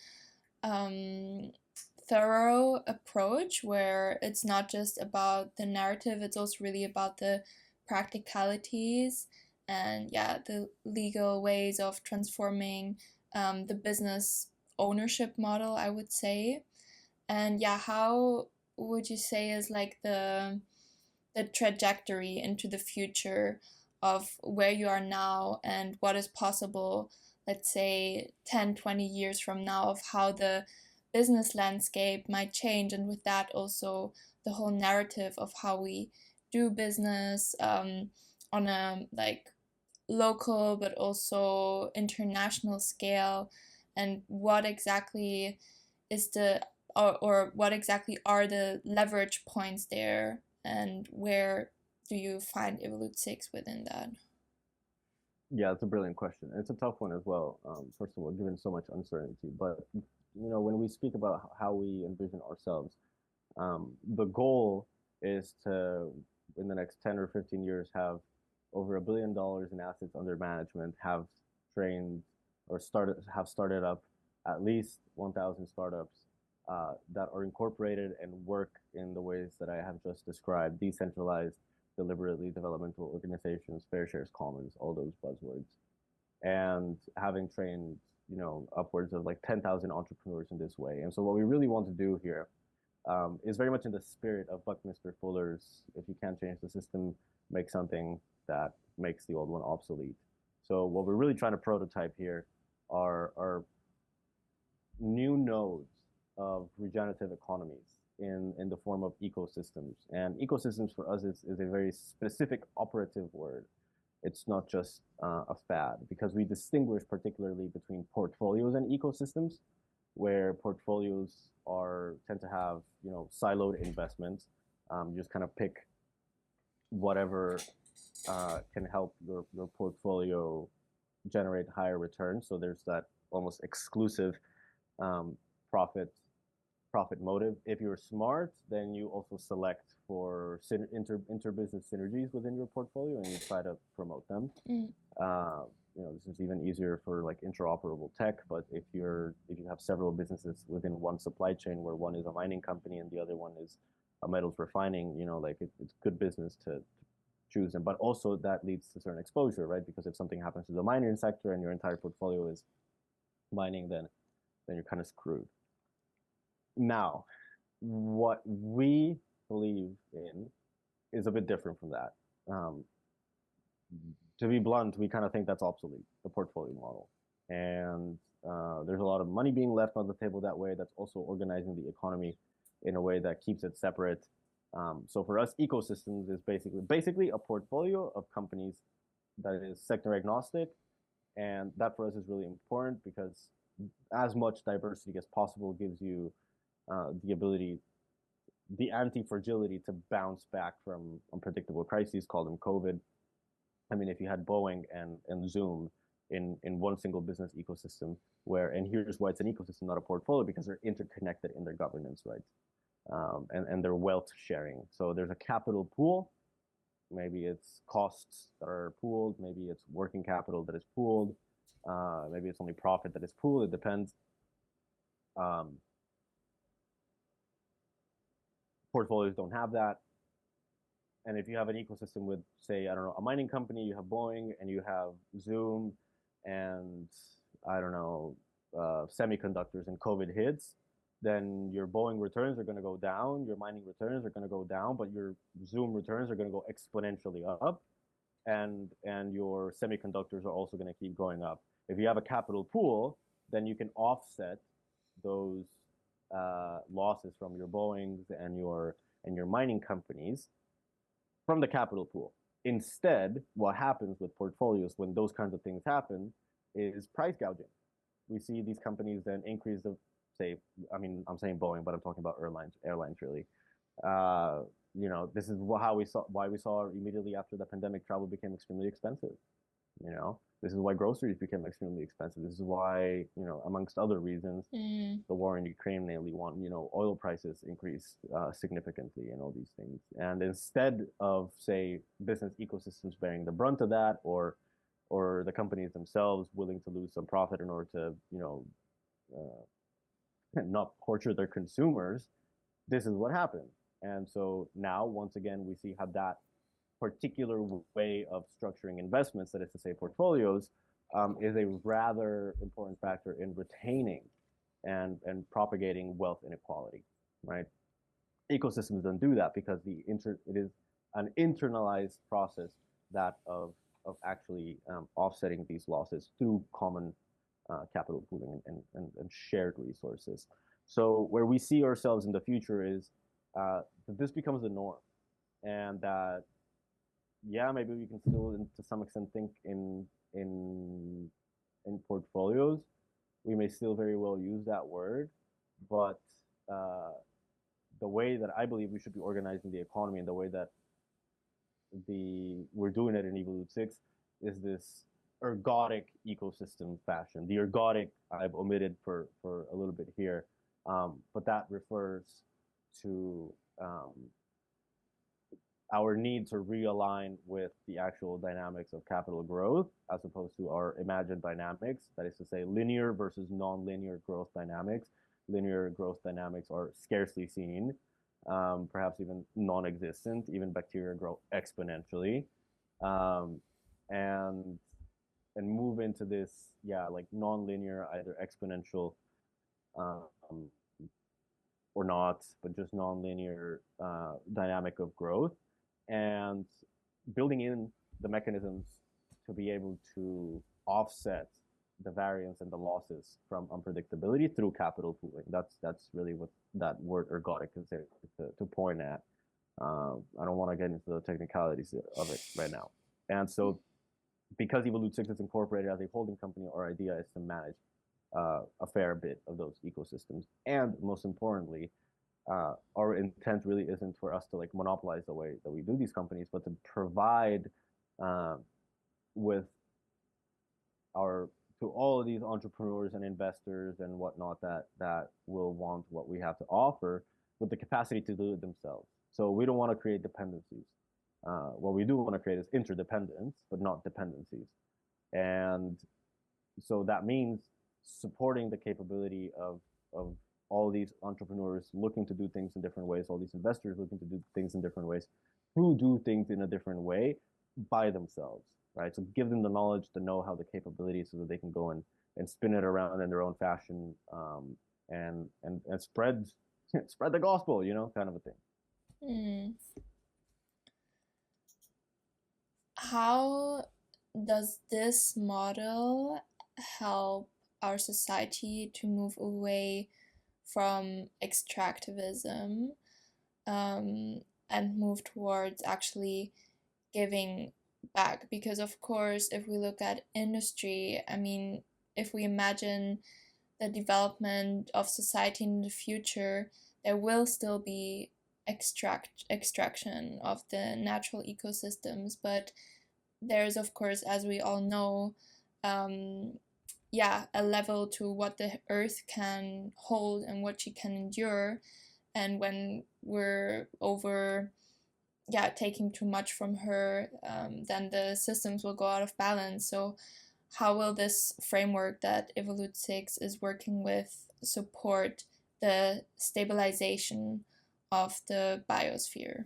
thorough approach where it's not just about the narrative, it's also really about the practicalities and yeah, the legal ways of transforming the business ownership model, I would say. And yeah, how would you say is like the trajectory into the future of where you are now and what is possible, let's say 10, 20 years from now, of how the business landscape might change, and with that also the whole narrative of how we do business on a like local but also international scale, and what exactly is the or what exactly are the leverage points there, and where do you find Evolutesix within that? Yeah, it's a brilliant question. And it's a tough one as well. First of all, given so much uncertainty. But when we speak about how we envision ourselves, The goal is to, in the next 10 or 15 years, have over $1 billion in assets under management, have trained or started up at least 1,000 startups that are incorporated and work in the ways that I have just described: decentralized, deliberately developmental organizations, fair shares, commons, all those buzzwords. And having trained, upwards of like 10,000 entrepreneurs in this way. And so what we really want to do here is very much in the spirit of Buckminster Fuller's "if you can't change the system, make something that makes the old one obsolete." So what we're really trying to prototype here are new nodes of regenerative economies in the form of ecosystems. And ecosystems for us is a very specific operative word. It's not just a fad, because we distinguish particularly between portfolios and ecosystems, where portfolios tend to have siloed investments. You just kind of pick whatever can help your portfolio generate higher returns. So there's that almost exclusive profit motive. If you're smart, then you also select for inter-business synergies within your portfolio, and you try to promote them. This is even easier for like interoperable tech. But if you have several businesses within one supply chain, where one is a mining company and the other one is a metals refining, it's good business to choose them. But also that leads to certain exposure, right? Because if something happens to the mining sector and your entire portfolio is mining, then you're kind of screwed. Now, what we believe in is a bit different from that. To be blunt, we kind of think that's obsolete, the portfolio model. And there's a lot of money being left on the table that way. That's also organizing the economy in a way that keeps it separate. So for us, ecosystems is basically a portfolio of companies that is sector agnostic. And that for us is really important, because as much diversity as possible gives you the ability, the anti-fragility to bounce back from unpredictable crises, call them COVID. I mean, if you had Boeing and Zoom in one single business ecosystem, and here's why it's an ecosystem, not a portfolio, because they're interconnected in their governance rights and their wealth sharing. So there's a capital pool. Maybe it's costs that are pooled. Maybe it's working capital that is pooled. Maybe it's only profit that is pooled. It depends. Portfolios don't have that. And if you have an ecosystem with, say, I don't know, a mining company, you have Boeing, and you have Zoom, and I don't know, semiconductors, and COVID hits, then your Boeing returns are going to go down, your mining returns are going to go down, but your Zoom returns are going to go exponentially up, and your semiconductors are also going to keep going up. If you have a capital pool, then you can offset those losses from your Boeings and your mining companies from the capital pool. Instead, what happens with portfolios when those kinds of things happen is price gouging. We see these companies then increase the, say, I mean, I'm saying Boeing, but I'm talking about airlines really. This is why we saw immediately after the pandemic, travel became extremely expensive. This is why groceries became extremely expensive. This is why, amongst other reasons, the war in Ukraine, namely oil prices increased significantly, and all these things. And instead of, say, business ecosystems bearing the brunt of that, or the companies themselves willing to lose some profit in order to, not torture their consumers, this is what happened. And so now, once again, we see how that particular way of structuring investments, that is to say portfolios, is a rather important factor in retaining and propagating wealth inequality, right? Ecosystems don't do that because it is an internalized process, that of actually offsetting these losses through common capital pooling and shared resources. So where we see ourselves in the future is that this becomes the norm, and that maybe we can still, to some extent, think in portfolios. We may still very well use that word, but the way that I believe we should be organizing the economy, and the way that we're doing it in Evolutesix, is this ergodic ecosystem fashion. The ergodic I've omitted for a little bit here, but that refers to our need to realign with the actual dynamics of capital growth as opposed to our imagined dynamics. That is to say, linear versus non-linear growth dynamics. Linear growth dynamics are scarcely seen, perhaps even non-existent. Even bacteria grow exponentially, and move into this, like non-linear, either exponential or not, but just non-linear dynamic of growth, and building in the mechanisms to be able to offset the variance and the losses from unpredictability through capital pooling. That's really what that word ergodic is there to point at. I don't want to get into the technicalities of it right now. And so because Evolutesix is incorporated as a holding company, our idea is to manage a fair bit of those ecosystems. And most importantly, our intent really isn't for us to like monopolize the way that we do these companies, but to provide with to all of these entrepreneurs and investors and whatnot that will want what we have to offer with the capacity to do it themselves. So we don't want to create dependencies. What we do want to create is interdependence, but not dependencies. And so that means supporting the capability of all these entrepreneurs looking to do things in different ways, all these investors looking to do things in different ways, who do things in a different way by themselves, right? So give them the knowledge, the know-how, the capabilities so that they can go and spin it around in their own fashion, and spread the gospel, kind of a thing. How does this model help our society to move away from extractivism, and move towards actually giving back? Because of course, if we look at industry, I mean, if we imagine the development of society in the future, there will still be extraction of the natural ecosystems, but there's of course, as we all know, a level to what the earth can hold and what she can endure, and when we're over taking too much from her, then the systems will go out of balance. So how will this framework that Evolutesix is working with support the stabilization of the biosphere?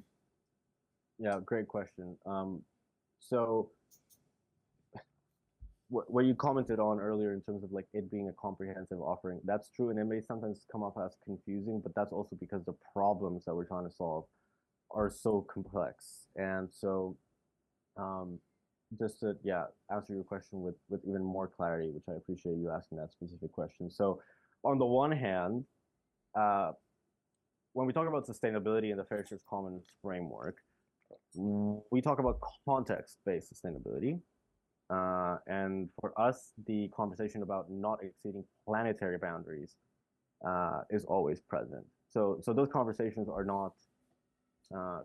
Yeah, great question. So what you commented on earlier in terms of like it being a comprehensive offering, that's true, and it may sometimes come off as confusing, but that's also because the problems that we're trying to solve are so complex. And so just to answer your question with even more clarity, which I appreciate you asking that specific question. So on the one hand, when we talk about sustainability in the Fair Shares Commons framework, we talk about context-based sustainability. And for us, the conversation about not exceeding planetary boundaries is always present. So those conversations are not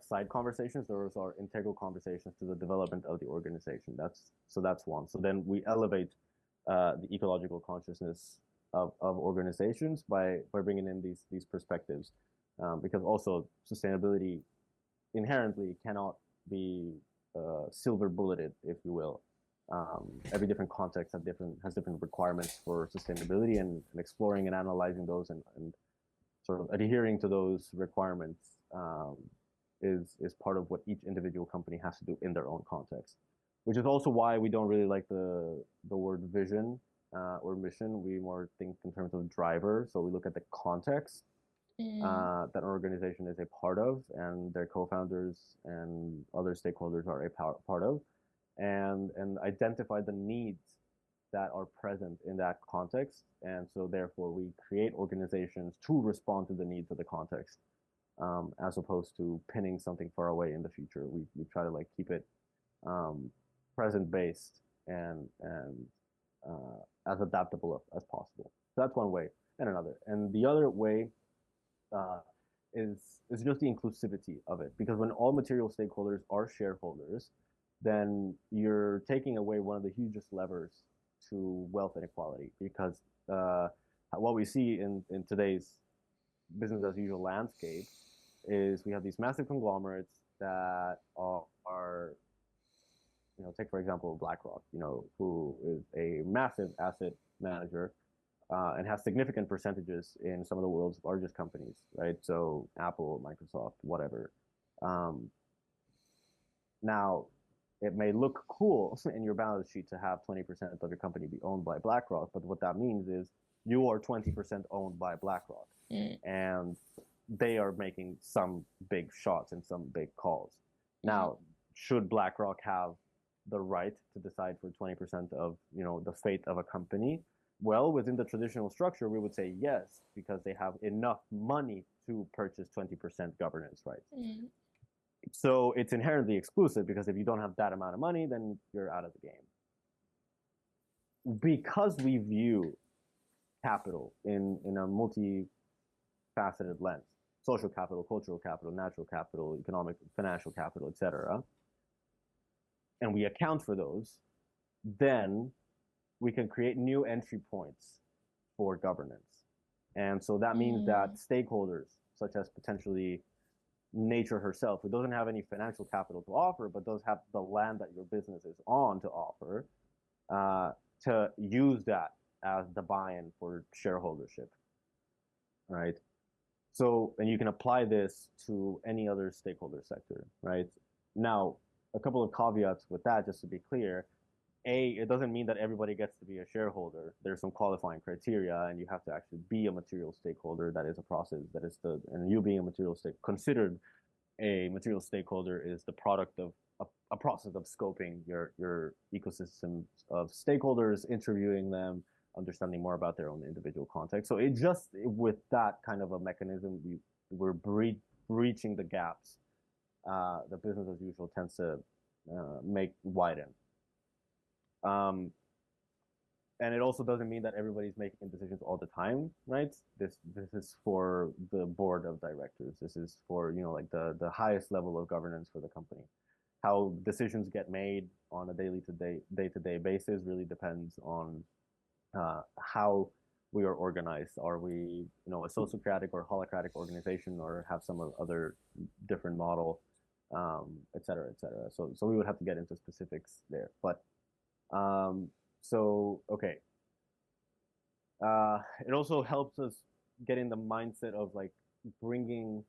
side conversations; those are integral conversations to the development of the organization. That's one. So then we elevate the ecological consciousness of organizations by bringing in these perspectives, because also sustainability inherently cannot be silver bulleted, if you will. Every different context has different requirements for sustainability, and exploring and analyzing those and sort of adhering to those requirements is part of what each individual company has to do in their own context. Which is also why we don't really like the word vision or mission. We more think in terms of driver. So we look at the context that an organization is a part of, and their co-founders and other stakeholders are a part of, and identify the needs that are present in that context. And so therefore we create organizations to respond to the needs of the context, as opposed to pinning something far away in the future. We try to like keep it present based and as adaptable as possible. So that's one way and another. And the other way is just the inclusivity of it, because when all material stakeholders are shareholders, then you're taking away one of the hugest levers to wealth inequality, because what we see in today's business as usual landscape is we have these massive conglomerates that are take for example BlackRock, who is a massive asset manager and has significant percentages in some of the world's largest companies, right? So Apple, Microsoft, whatever. Now, it may look cool in your balance sheet to have 20% of your company be owned by BlackRock, but what that means is you are 20% owned by BlackRock, and they are making some big shots and some big calls. Now, should BlackRock have the right to decide for 20% of the fate of a company? Well, within the traditional structure, we would say yes, because they have enough money to purchase 20% governance rights. So it's inherently exclusive, because if you don't have that amount of money, then you're out of the game. Because we view capital in a multifaceted lens, social capital, cultural capital, natural capital, economic, financial capital, etc., and we account for those, then we can create new entry points for governance. And so that means that stakeholders, such as potentially nature herself, who doesn't have any financial capital to offer, but does have the land that your business is on to offer, to use that as the buy-in for shareholdership, right? So, and you can apply this to any other stakeholder sector, right? Now, a couple of caveats with that, just to be clear. It doesn't mean that everybody gets to be a shareholder. There's some qualifying criteria, and you have to actually be a material stakeholder. That is a process. And you being a material considered a material stakeholder is the product of a process of scoping your ecosystem of stakeholders, interviewing them, understanding more about their own individual context. So with that kind of a mechanism, we're breaching the gaps the business as usual tends to widen. And it also doesn't mean that everybody's making decisions all the time, right? This is for the board of directors. This is for like the highest level of governance for the company. How decisions get made on a day-to-day basis really depends on how we are organized. Are we a sociocratic or holocratic organization, or have some other different model, et cetera, et cetera. So we would have to get into specifics there, but. Okay. It also helps us get in the mindset of like bringing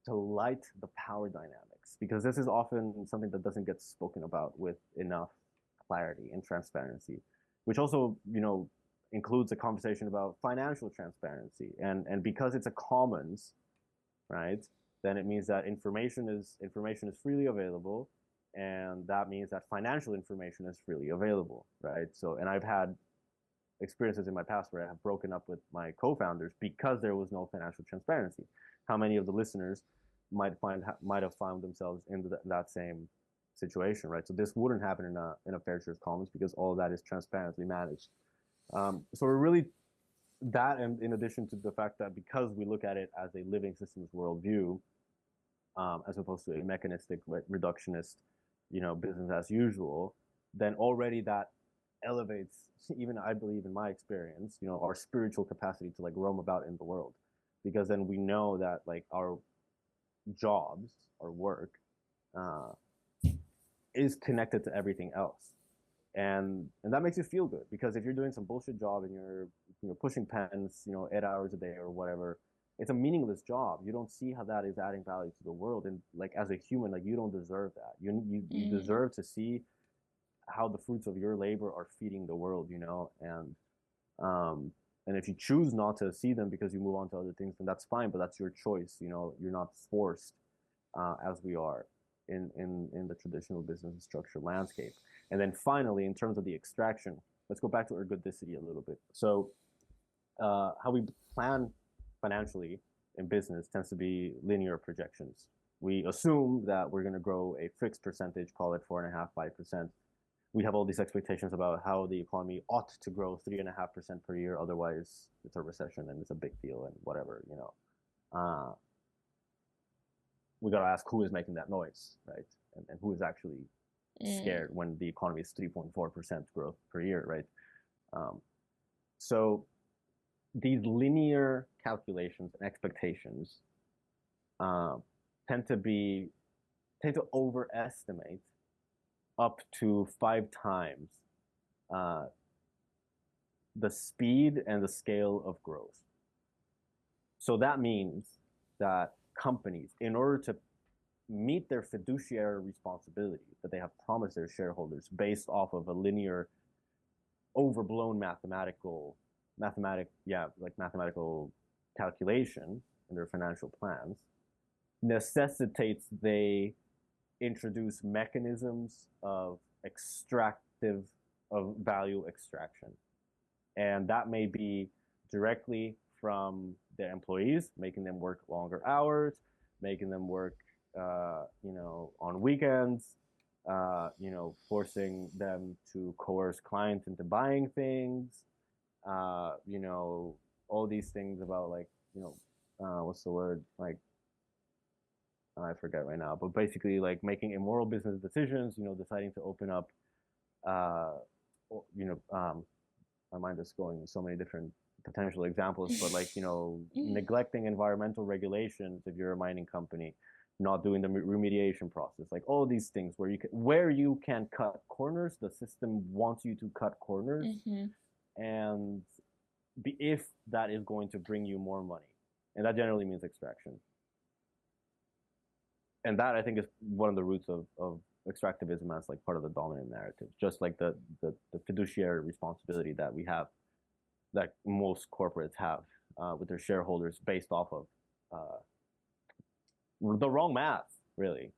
to light the power dynamics, because this is often something that doesn't get spoken about with enough clarity and transparency, which also, includes a conversation about financial transparency. And because it's a commons, right, then it means that information is freely available. And that means that financial information is freely available, right? So, and I've had experiences in my past where I have broken up with my co-founders because there was no financial transparency. How many of the listeners might have found themselves in that same situation, right? So this wouldn't happen in a fair share commons, because all of that is transparently managed. So we're really that, and in addition to the fact that because we look at it as a living systems worldview, as opposed to a mechanistic, reductionist, business as usual, then already that elevates, even I believe in my experience, our spiritual capacity to like roam about in the world, because then we know that like our jobs, our work, is connected to everything else, and that makes you feel good, because if you're doing some bullshit job and you're pushing pens, 8 hours a day or whatever, it's a meaningless job. You don't see how that is adding value to the world, and like as a human, like you don't deserve that. You deserve to see how the fruits of your labor are feeding the world, and if you choose not to see them because you move on to other things, then that's fine, but that's your choice. You're not forced, as we are in the traditional business structure landscape. And then finally, in terms of the extraction, let's go back to ergodicity a little bit. So how we plan financially in business tends to be linear projections. We assume that we're going to grow a fixed percentage, call it 4.5%, 5%. We have all these expectations about how the economy ought to grow 3.5% per year. Otherwise, it's a recession and it's a big deal and whatever, we got to ask who is making that noise, right? And who is actually scared when the economy is 3.4% growth per year, right? So these linear calculations and expectations tend to overestimate up to 5 times the speed and the scale of growth. So that means that companies, in order to meet their fiduciary responsibility that they have promised their shareholders based off of a linear, overblown mathematical calculation in their financial plans, necessitates they introduce mechanisms of value extraction. And that may be directly from their employees, making them work longer hours, making them work on weekends, forcing them to coerce clients into buying things, all these things about what's the word? Like, I forget right now, but basically like making immoral business decisions, deciding to open up, my mind is going in so many different potential examples, but neglecting environmental regulations if you're a mining company, not doing the remediation process, like all these things where you can cut corners, the system wants you to cut corners, and if that is going to bring you more money, and that generally means extraction. And that, I think, is one of the roots of extractivism as like part of the dominant narrative, just like the fiduciary responsibility that we have, that most corporates have with their shareholders based off of the wrong math, really.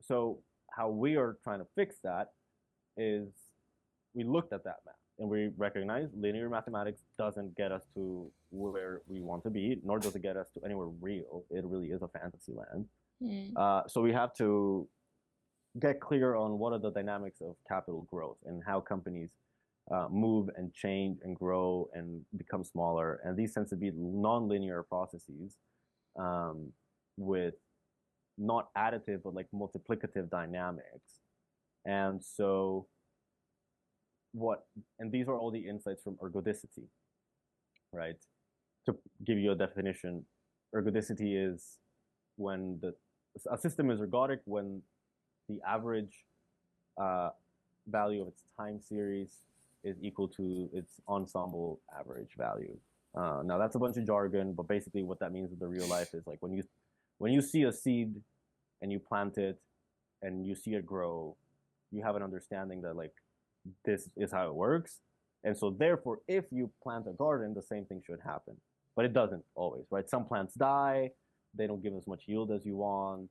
So how we are trying to fix that is we looked at that math and we recognize linear mathematics doesn't get us to where we want to be, nor does it get us to anywhere real. It really is a fantasy land. So we have to get clear on what are the dynamics of capital growth and how companies move and change and grow and become smaller. And these tend to be non-linear processes with not additive, but like multiplicative dynamics. And so and these are all the insights from ergodicity, right? To give you a definition, ergodicity is when a system is ergodic when the average value of its time series is equal to its ensemble average value. Now that's a bunch of jargon, but basically what that means in the real life is like when you see a seed and you plant it and you see it grow, you have an understanding that like this is how it works. And so therefore, if you plant a garden, the same thing should happen. But it doesn't always, right? Some plants die, they don't give as much yield as you want.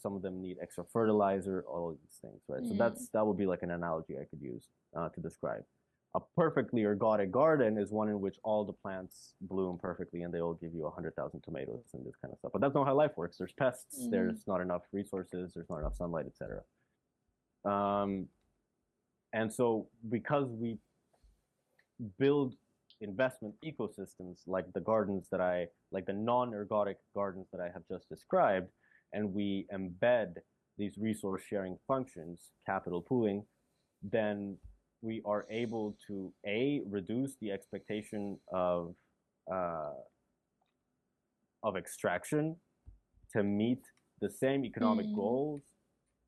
Some of them need extra fertilizer, all of these things, right? So that would be like an analogy I could use to describe. A perfectly ergodic garden is one in which all the plants bloom perfectly and they all give you 100,000 tomatoes and this kind of stuff. But that's not how life works. There's pests, there's not enough resources, there's not enough sunlight, etc. And so because we build investment ecosystems like the non-ergodic gardens that I have just described, and we embed these resource sharing functions, capital pooling, then we are able to reduce the expectation of extraction to meet the same economic goals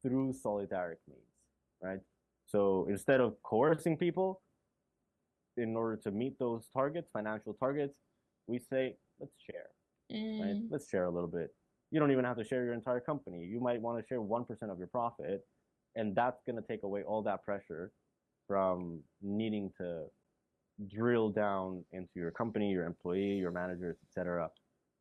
through solidaric means, right? So instead of coercing people in order to meet those targets, financial targets, we say, let's share, right? Let's share a little bit. You don't even have to share your entire company. You might want to share 1% of your profit, and that's going to take away all that pressure from needing to drill down into your company, your employee, your managers, etc.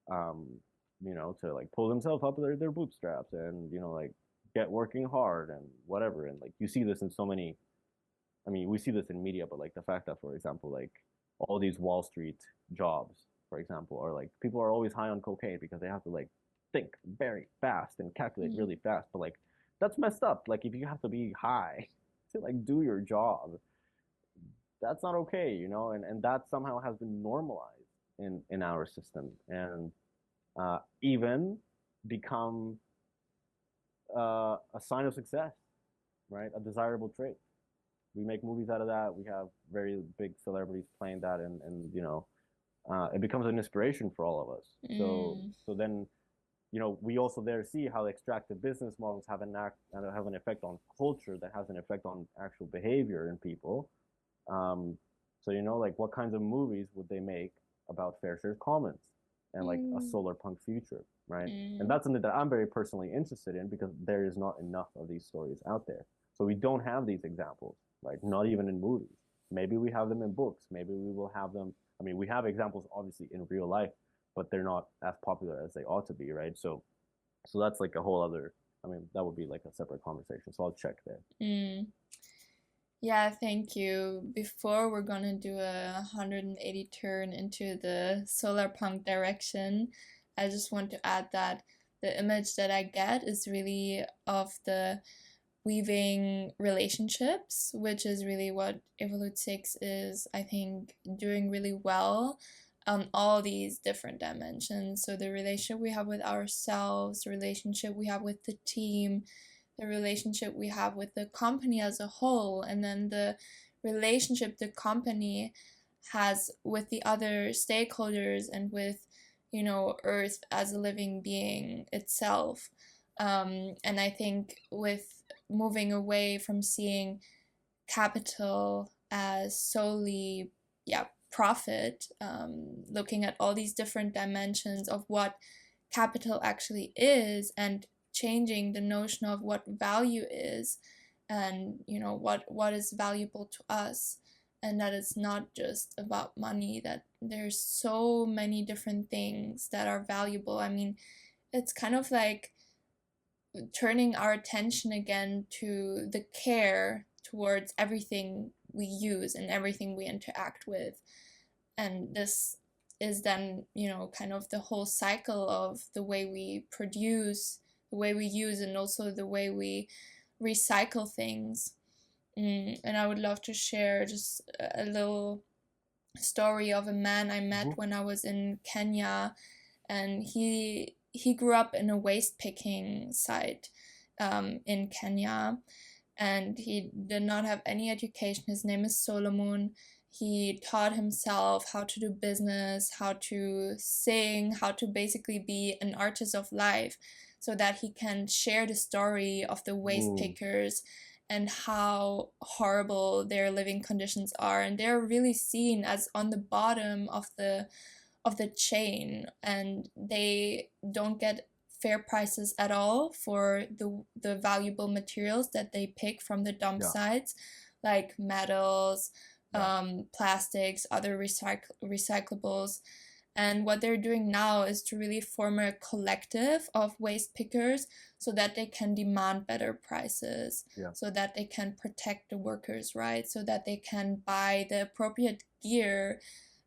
To like pull themselves up their bootstraps and like get working hard and whatever. And like you see this in so many, we see this in media, but like the fact that, for example, like all these Wall Street jobs, for example, are like people are always high on cocaine because they have to like think very fast and calculate really fast. But like that's messed up. Like if you have to be high to like do your job, that's not okay, and that somehow has been normalized in our system and even become a sign of success, right? A desirable trait. We make movies out of that. We have very big celebrities playing that, and it becomes an inspiration for all of us. So then, we also there see how extractive business models have an effect on culture, that has an effect on actual behavior in people. So like what kinds of movies would they make about Fair Share Commons and like a solar punk future, right? And that's something that I'm very personally interested in, because there is not enough of these stories out there. So we don't have these examples, like not even in movies. Maybe we have them in books. Maybe we will have them. I mean, we have examples obviously in real life, but they're not as popular as they ought to be, right? So that's like a whole other. I mean, that would be like a separate conversation. So I'll check there. Yeah, thank you. Before we're gonna do a 180 turn into the Solarpunk direction, I just want to add that the image that I get is really of the weaving relationships, which is really what Evolutesix is, I think, doing really well on all these different dimensions. So the relationship we have with ourselves, the relationship we have with the team, the relationship we have with the company as a whole, and then the relationship the company has with the other stakeholders and with, Earth as a living being itself. And I think with moving away from seeing capital as solely, profit, looking at all these different dimensions of what capital actually is, and changing the notion of what value is, and what is valuable to us, and that it's not just about money, that there's so many different things that are valuable. I mean, it's kind of like turning our attention again to the care towards everything we use and everything we interact with. And this is then, kind of the whole cycle of the way we produce, the way we use, and also the way we recycle things. And I would love to share just a little story of a man I met when I was in Kenya, and he grew up in a waste picking site in Kenya, and he did not have any education. His name is Solomon. He taught himself how to do business, how to sing, how to basically be an artist of life, so that he can share the story of the waste pickers and how horrible their living conditions are. And they're really seen as on the bottom of the chain, and they don't get fair prices at all for the valuable materials that they pick from the dump sites, like metals, plastics, other recyclables. And what they're doing now is to really form a collective of waste pickers, so that they can demand better prices, so that they can protect the workers' rights, so that they can buy the appropriate gear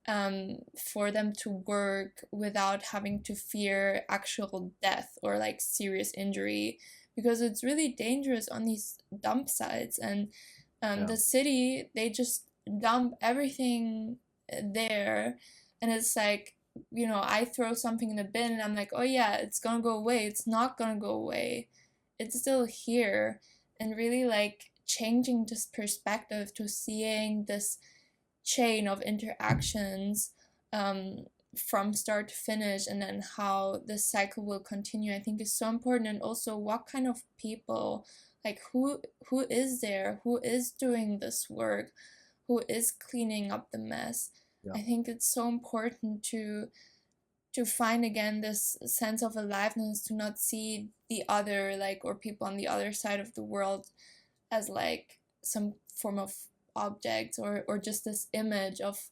for them to work without having to fear actual death or like serious injury, because it's really dangerous on these dump sites. And the city, they just dump everything there, and it's like, I throw something in the bin and I'm like, oh yeah, it's gonna go away. It's not gonna go away. It's still here. And really like changing this perspective to seeing this chain of interactions from start to finish, and then how the cycle will continue, I think is so important. And also what kind of people, like who is there, who is doing this work, who is cleaning up the mess. I think it's so important to find again this sense of aliveness, to not see the other, like, or people on the other side of the world as like some form of objects, or just this image of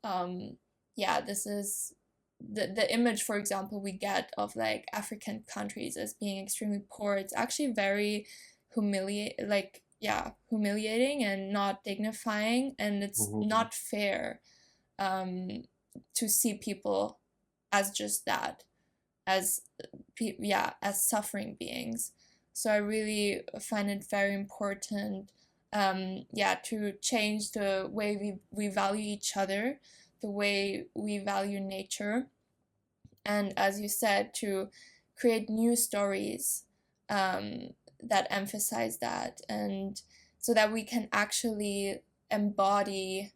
this is the image, for example, we get of like African countries as being extremely poor. It's actually very humiliating and not dignifying, and it's not fair to see people as just that, as suffering beings. So I really find it very important to change the way we value each other, the way we value nature, and as you said, to create new stories that emphasize that, and so that we can actually embody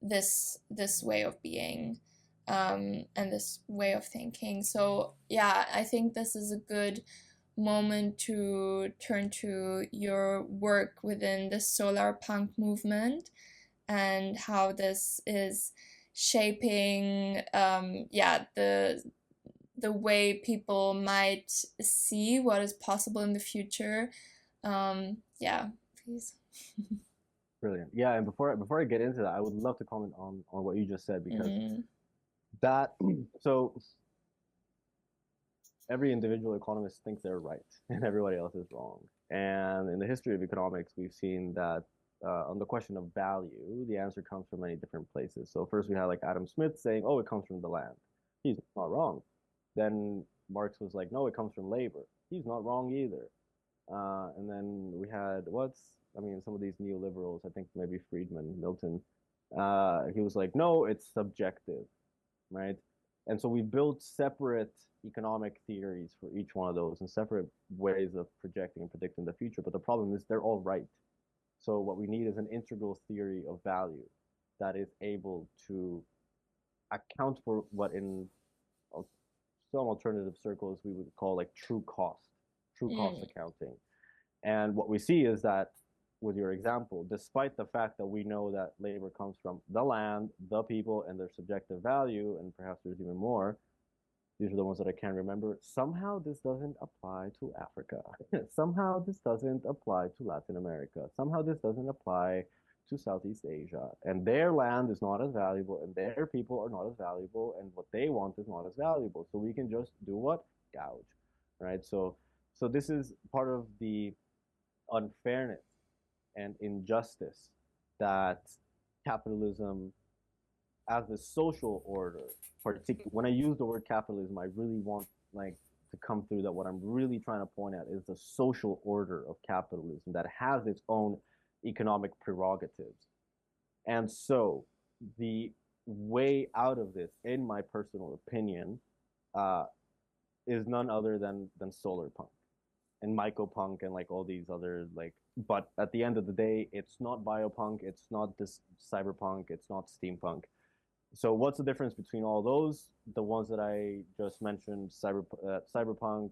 this way of being. and this way of thinking. So yeah, I think this is a good moment to turn to your work within the Solarpunk movement and how this is shaping the way people might see what is possible in the future. Yeah, please. Brilliant. Yeah, and before I get into that, I would love to comment on what you just said, because Mm. that so every individual economist thinks they're right and everybody else is wrong. And in the history of economics, we've seen that on the question of value, the answer comes from many different places. So first we had like Adam Smith saying, oh, it comes from the land. He's not wrong. Then Marx was like, no, it comes from labor. He's not wrong either. And then we had some of these neoliberals, I think maybe Friedman, Milton, he was like, no, it's subjective, right? And so we built separate economic theories for each one of those and separate ways of projecting and predicting the future. But the problem is they're all right. So what we need is an integral theory of value that is able to account for what in some alternative circles we would call like true cost accounting. And what we see is that with your example, despite the fact that we know that labor comes from the land, the people, and their subjective value, and perhaps there's even more, these are the ones that I can't remember. Somehow this doesn't apply to Africa. Somehow this doesn't apply to Latin America. Somehow this doesn't apply to Southeast Asia. And their land is not as valuable, and their people are not as valuable, and what they want is not as valuable. So we can just do what? Gouge, right? So this is part of the unfairness and injustice that capitalism as a social order, particularly when I use the word capitalism, I really want like to come through that what I'm really trying to point at is the social order of capitalism that has its own economic prerogatives. And so the way out of this, in my personal opinion, uh, is none other than Solarpunk and mycopunk and like all these other like, but at the end of the day, it's not biopunk, it's not this cyberpunk, it's not steampunk. So what's the difference between all those? The ones that I just mentioned, cyberpunk,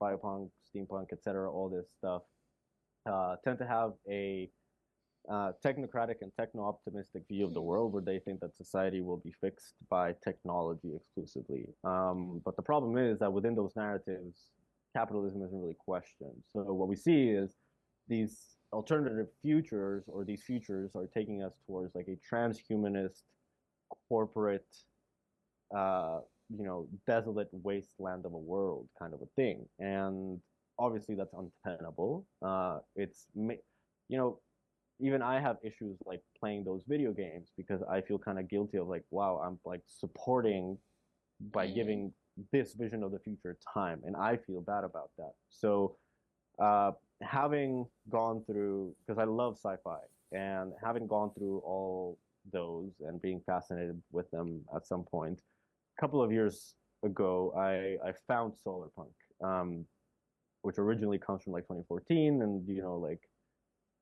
biopunk, steampunk, etc., all this stuff, tend to have a technocratic and techno-optimistic view of the world where they think that society will be fixed by technology exclusively. But the problem is that within those narratives, capitalism isn't really questioned. So what we see is these alternative futures, or these futures are taking us towards like a transhumanist, corporate, desolate wasteland of a world kind of a thing. And obviously that's untenable. You know, even I have issues like playing those video games because I feel kind of guilty of like, wow, I'm like supporting by giving this vision of the future time, and I feel bad about that. So having gone through, because I love sci-fi, and having gone through all those and being fascinated with them at some point, a couple of years ago, I found Solarpunk, which originally comes from like 2014, and like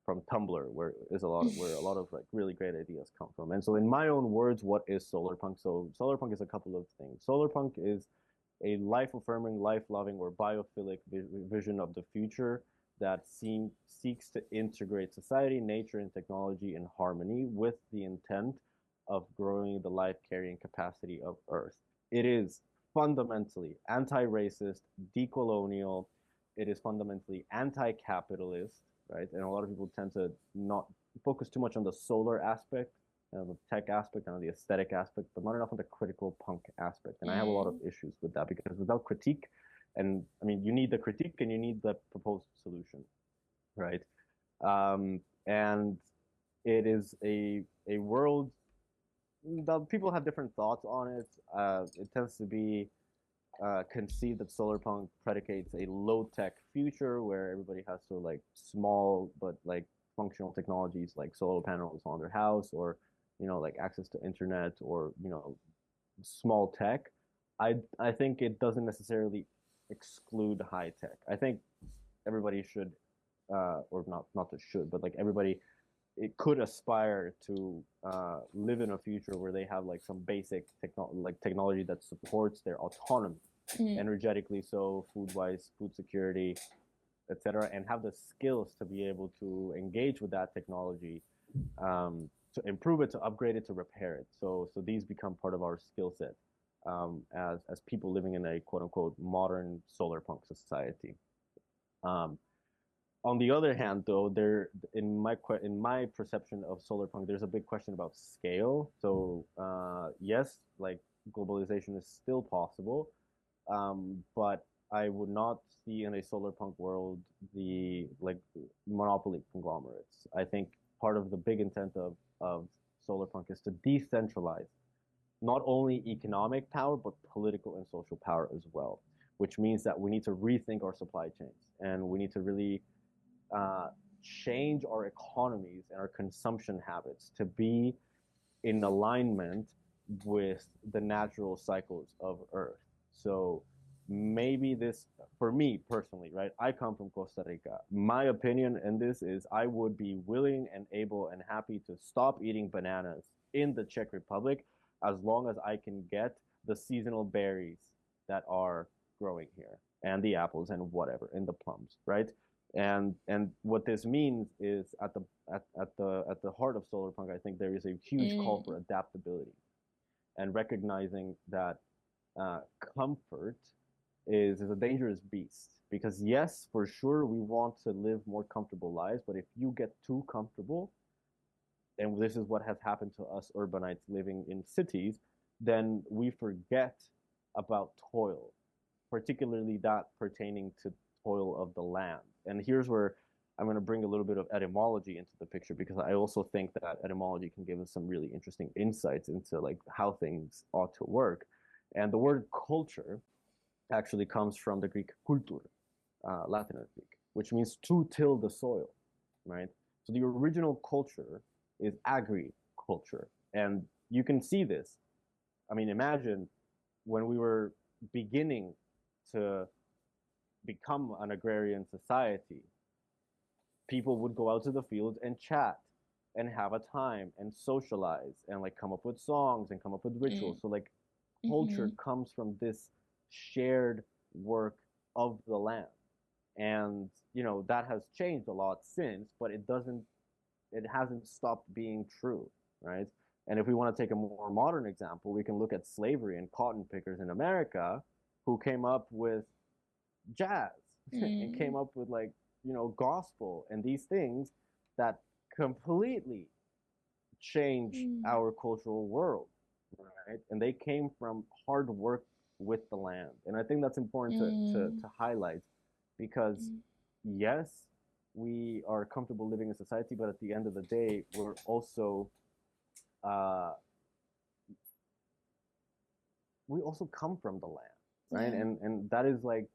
from Tumblr, where a lot of like really great ideas come from. And so in my own words, what is Solarpunk? So Solarpunk is a couple of things. Solarpunk is a life-affirming, life-loving, or biophilic vision of the future that seeks to integrate society, nature, and technology in harmony with the intent of growing the life-carrying capacity of Earth. It is fundamentally anti-racist, decolonial. It is fundamentally anti-capitalist, right? And a lot of people tend to not focus too much on the solar aspect, the tech aspect, and the aesthetic aspect, but not enough on the critical punk aspect. And I have a lot of issues with that because without critique, and I mean, you need the critique and you need the proposed solution, right? And it is a world that people have different thoughts on it. It tends to be conceived that Solarpunk predicates a low-tech future where everybody has to like small but like functional technologies like solar panels on their house, or like access to internet, or small tech. I think it doesn't necessarily exclude high tech. I think everybody should, or not to should, but like everybody it could aspire to live in a future where they have like some basic technology that supports their autonomy, energetically, so food-wise, food security, etc., and have the skills to be able to engage with that technology, to improve it, to upgrade it, to repair it. So these become part of our skill set, as people living in a quote unquote modern solar punk society. Um, on the other hand, though, there in my perception of solar punk, there's a big question about scale. So yes, like globalization is still possible, but I would not see in a solar punk world the like monopoly conglomerates. I think part of the big intent of solar punk is to decentralize not only economic power but political and social power as well, which means that we need to rethink our supply chains and we need to really uh, change our economies and our consumption habits to be in alignment with the natural cycles of Earth. So maybe this, for me personally, right? I come from Costa Rica. My opinion in this is I would be willing and able and happy to stop eating bananas in the Czech Republic as long as I can get the seasonal berries that are growing here and the apples and whatever and the plums, right? And what this means is at the heart of solar punk, I think there is a huge call for adaptability and recognizing that comfort is a dangerous beast. Because yes, for sure, we want to live more comfortable lives, but if you get too comfortable, and this is what has happened to us urbanites living in cities, then we forget about toil, particularly that pertaining to toil of the land. And here's where I'm going to bring a little bit of etymology into the picture, because I also think that etymology can give us some really interesting insights into like how things ought to work. And the word culture actually comes from the Greek kultur, Latin Greek, which means to till the soil, right? So the original culture is agriculture. And you can see this. I mean, imagine when we were beginning to become an agrarian society, people would go out to the fields and chat and have a time and socialize and like come up with songs and come up with rituals. So like culture comes from this shared work of the land. And you know, that has changed a lot since, but it hasn't stopped being true, right? And if we want to take a more modern example, we can look at slavery and cotton pickers in America who came up with jazz and came up with like, you know, gospel and these things that completely change our cultural world, right? And they came from hard work with the land. And I think that's important to highlight, because yes, we are comfortable living in society, but at the end of the day, we're also we also come from the land, right? And that is like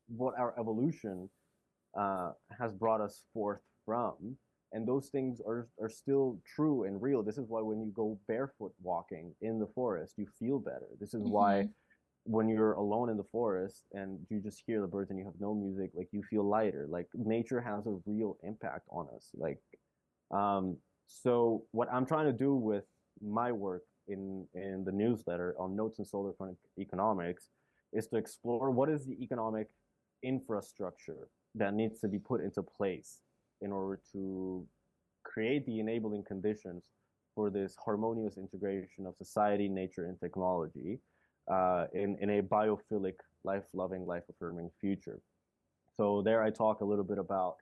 what our evolution has brought us forth from. And those things are still true and real. This is why when you go barefoot walking in the forest, you feel better. This is why when you're alone in the forest and you just hear the birds and you have no music, like you feel lighter. Like nature has a real impact on us. Like, so what I'm trying to do with my work in the newsletter on Notes in Solarpunk Economics is to explore what is the economic infrastructure that needs to be put into place in order to create the enabling conditions for this harmonious integration of society, nature, and technology in a biophilic, life-loving, life-affirming future. So there I talk a little bit about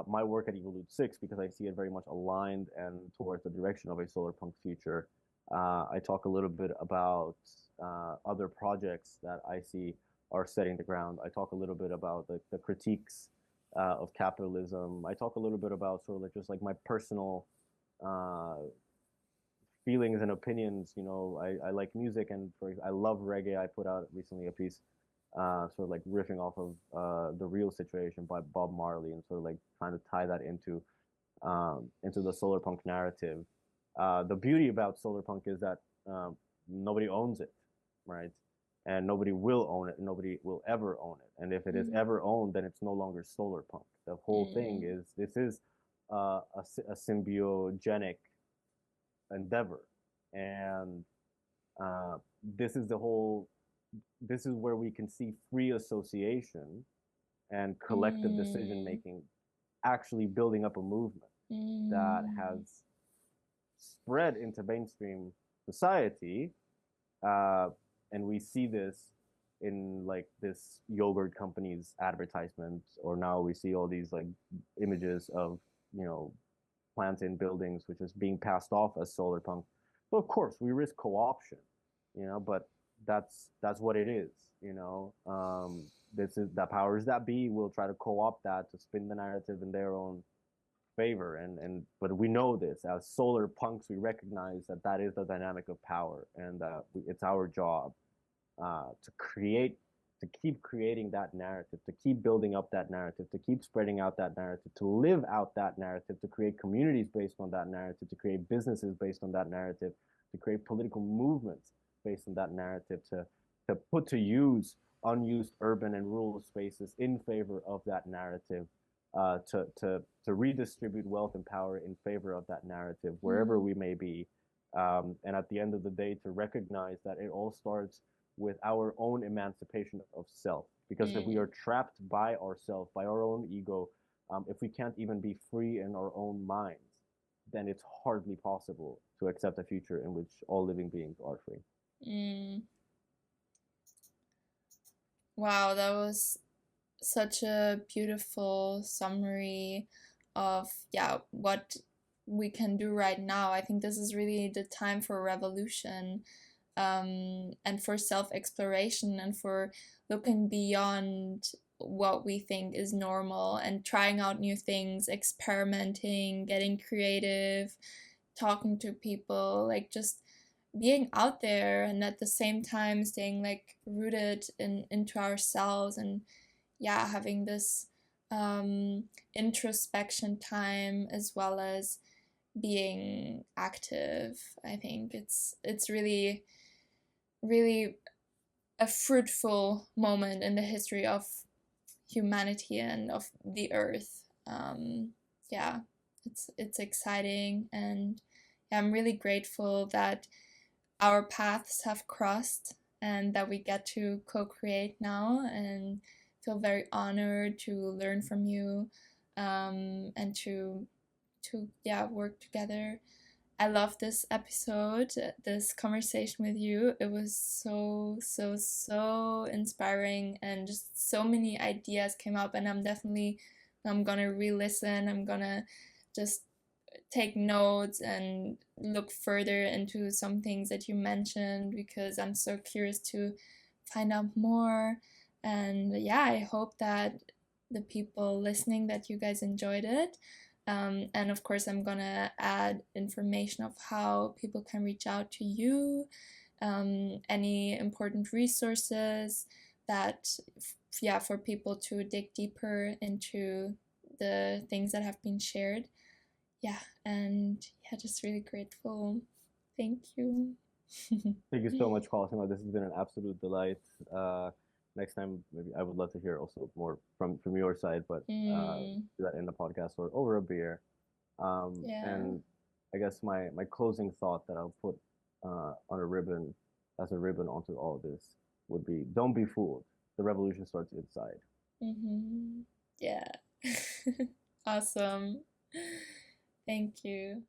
my work at Evolutesix, because I see it very much aligned and towards the direction of a solarpunk future. I talk a little bit about other projects that I see are setting the ground. I talk a little bit about the critiques of capitalism. I talk a little bit about sort of like just like my personal feelings and opinions. You know, I like music, and I love reggae. I put out recently a piece sort of like riffing off of the Real Situation by Bob Marley, and sort of like trying to tie that into the solarpunk narrative. The beauty about solarpunk is that nobody owns it, right? And nobody will own it, and nobody will ever own it. And if it is ever owned, then it's no longer solarpunk. The whole thing is, this is a symbiogenic endeavor, and this is the whole. This is where we can see free association and collective decision making actually building up a movement that has spread into mainstream society, and we see this in like this yogurt company's advertisements, or now we see all these like images of, you know, plants in buildings which is being passed off as solar punk. So of course we risk co-option, you know, but that's what it is, you know. This is the powers that be will try to co-opt that to spin the narrative in their own favor, and but we know this as solar punks. We recognize that that is the dynamic of power, and it's our job to create, to keep creating that narrative, to keep building up that narrative, to keep spreading out that narrative, to live out that narrative, to create communities based on that narrative, to create businesses based on that narrative, to create political movements based on that narrative, to put to use unused urban and rural spaces in favor of that narrative, to redistribute wealth and power in favor of that narrative wherever we may be, and at the end of the day to recognize that it all starts with our own emancipation of self. Because if we are trapped by ourselves, by our own ego, if we can't even be free in our own minds, then it's hardly possible to accept a future in which all living beings are free. Wow, that was such a beautiful summary of, yeah, what we can do right now. I think this is really the time for revolution, and for self-exploration, and for looking beyond what we think is normal and trying out new things, experimenting, getting creative, talking to people, like just being out there, and at the same time staying like rooted into ourselves, and yeah, having this introspection time as well as being active. I think it's really really a fruitful moment in the history of humanity and of the earth. Yeah, it's exciting, and yeah, I'm really grateful that our paths have crossed and that we get to co-create now, and feel very honored to learn from you, and to yeah, work together. I love this episode, this conversation with you. It was so inspiring, and just so many ideas came up, and I'm gonna re-listen. I'm gonna just take notes and look further into some things that you mentioned, because I'm so curious to find out more. And yeah, I hope that the people listening, that you guys enjoyed it. And of course, I'm gonna add information of how people can reach out to you, any important resources that, yeah, for people to dig deeper into the things that have been shared. Yeah, and yeah, just really grateful. Thank you. Thank you so much, Cosima. This has been an absolute delight. Next time, maybe I would love to hear also more from your side, but do that in the podcast or over a beer. Yeah. And I guess my closing thought that I'll put on a ribbon, as a ribbon onto all of this, would be: don't be fooled. The revolution starts inside. Yeah. Awesome. Thank you.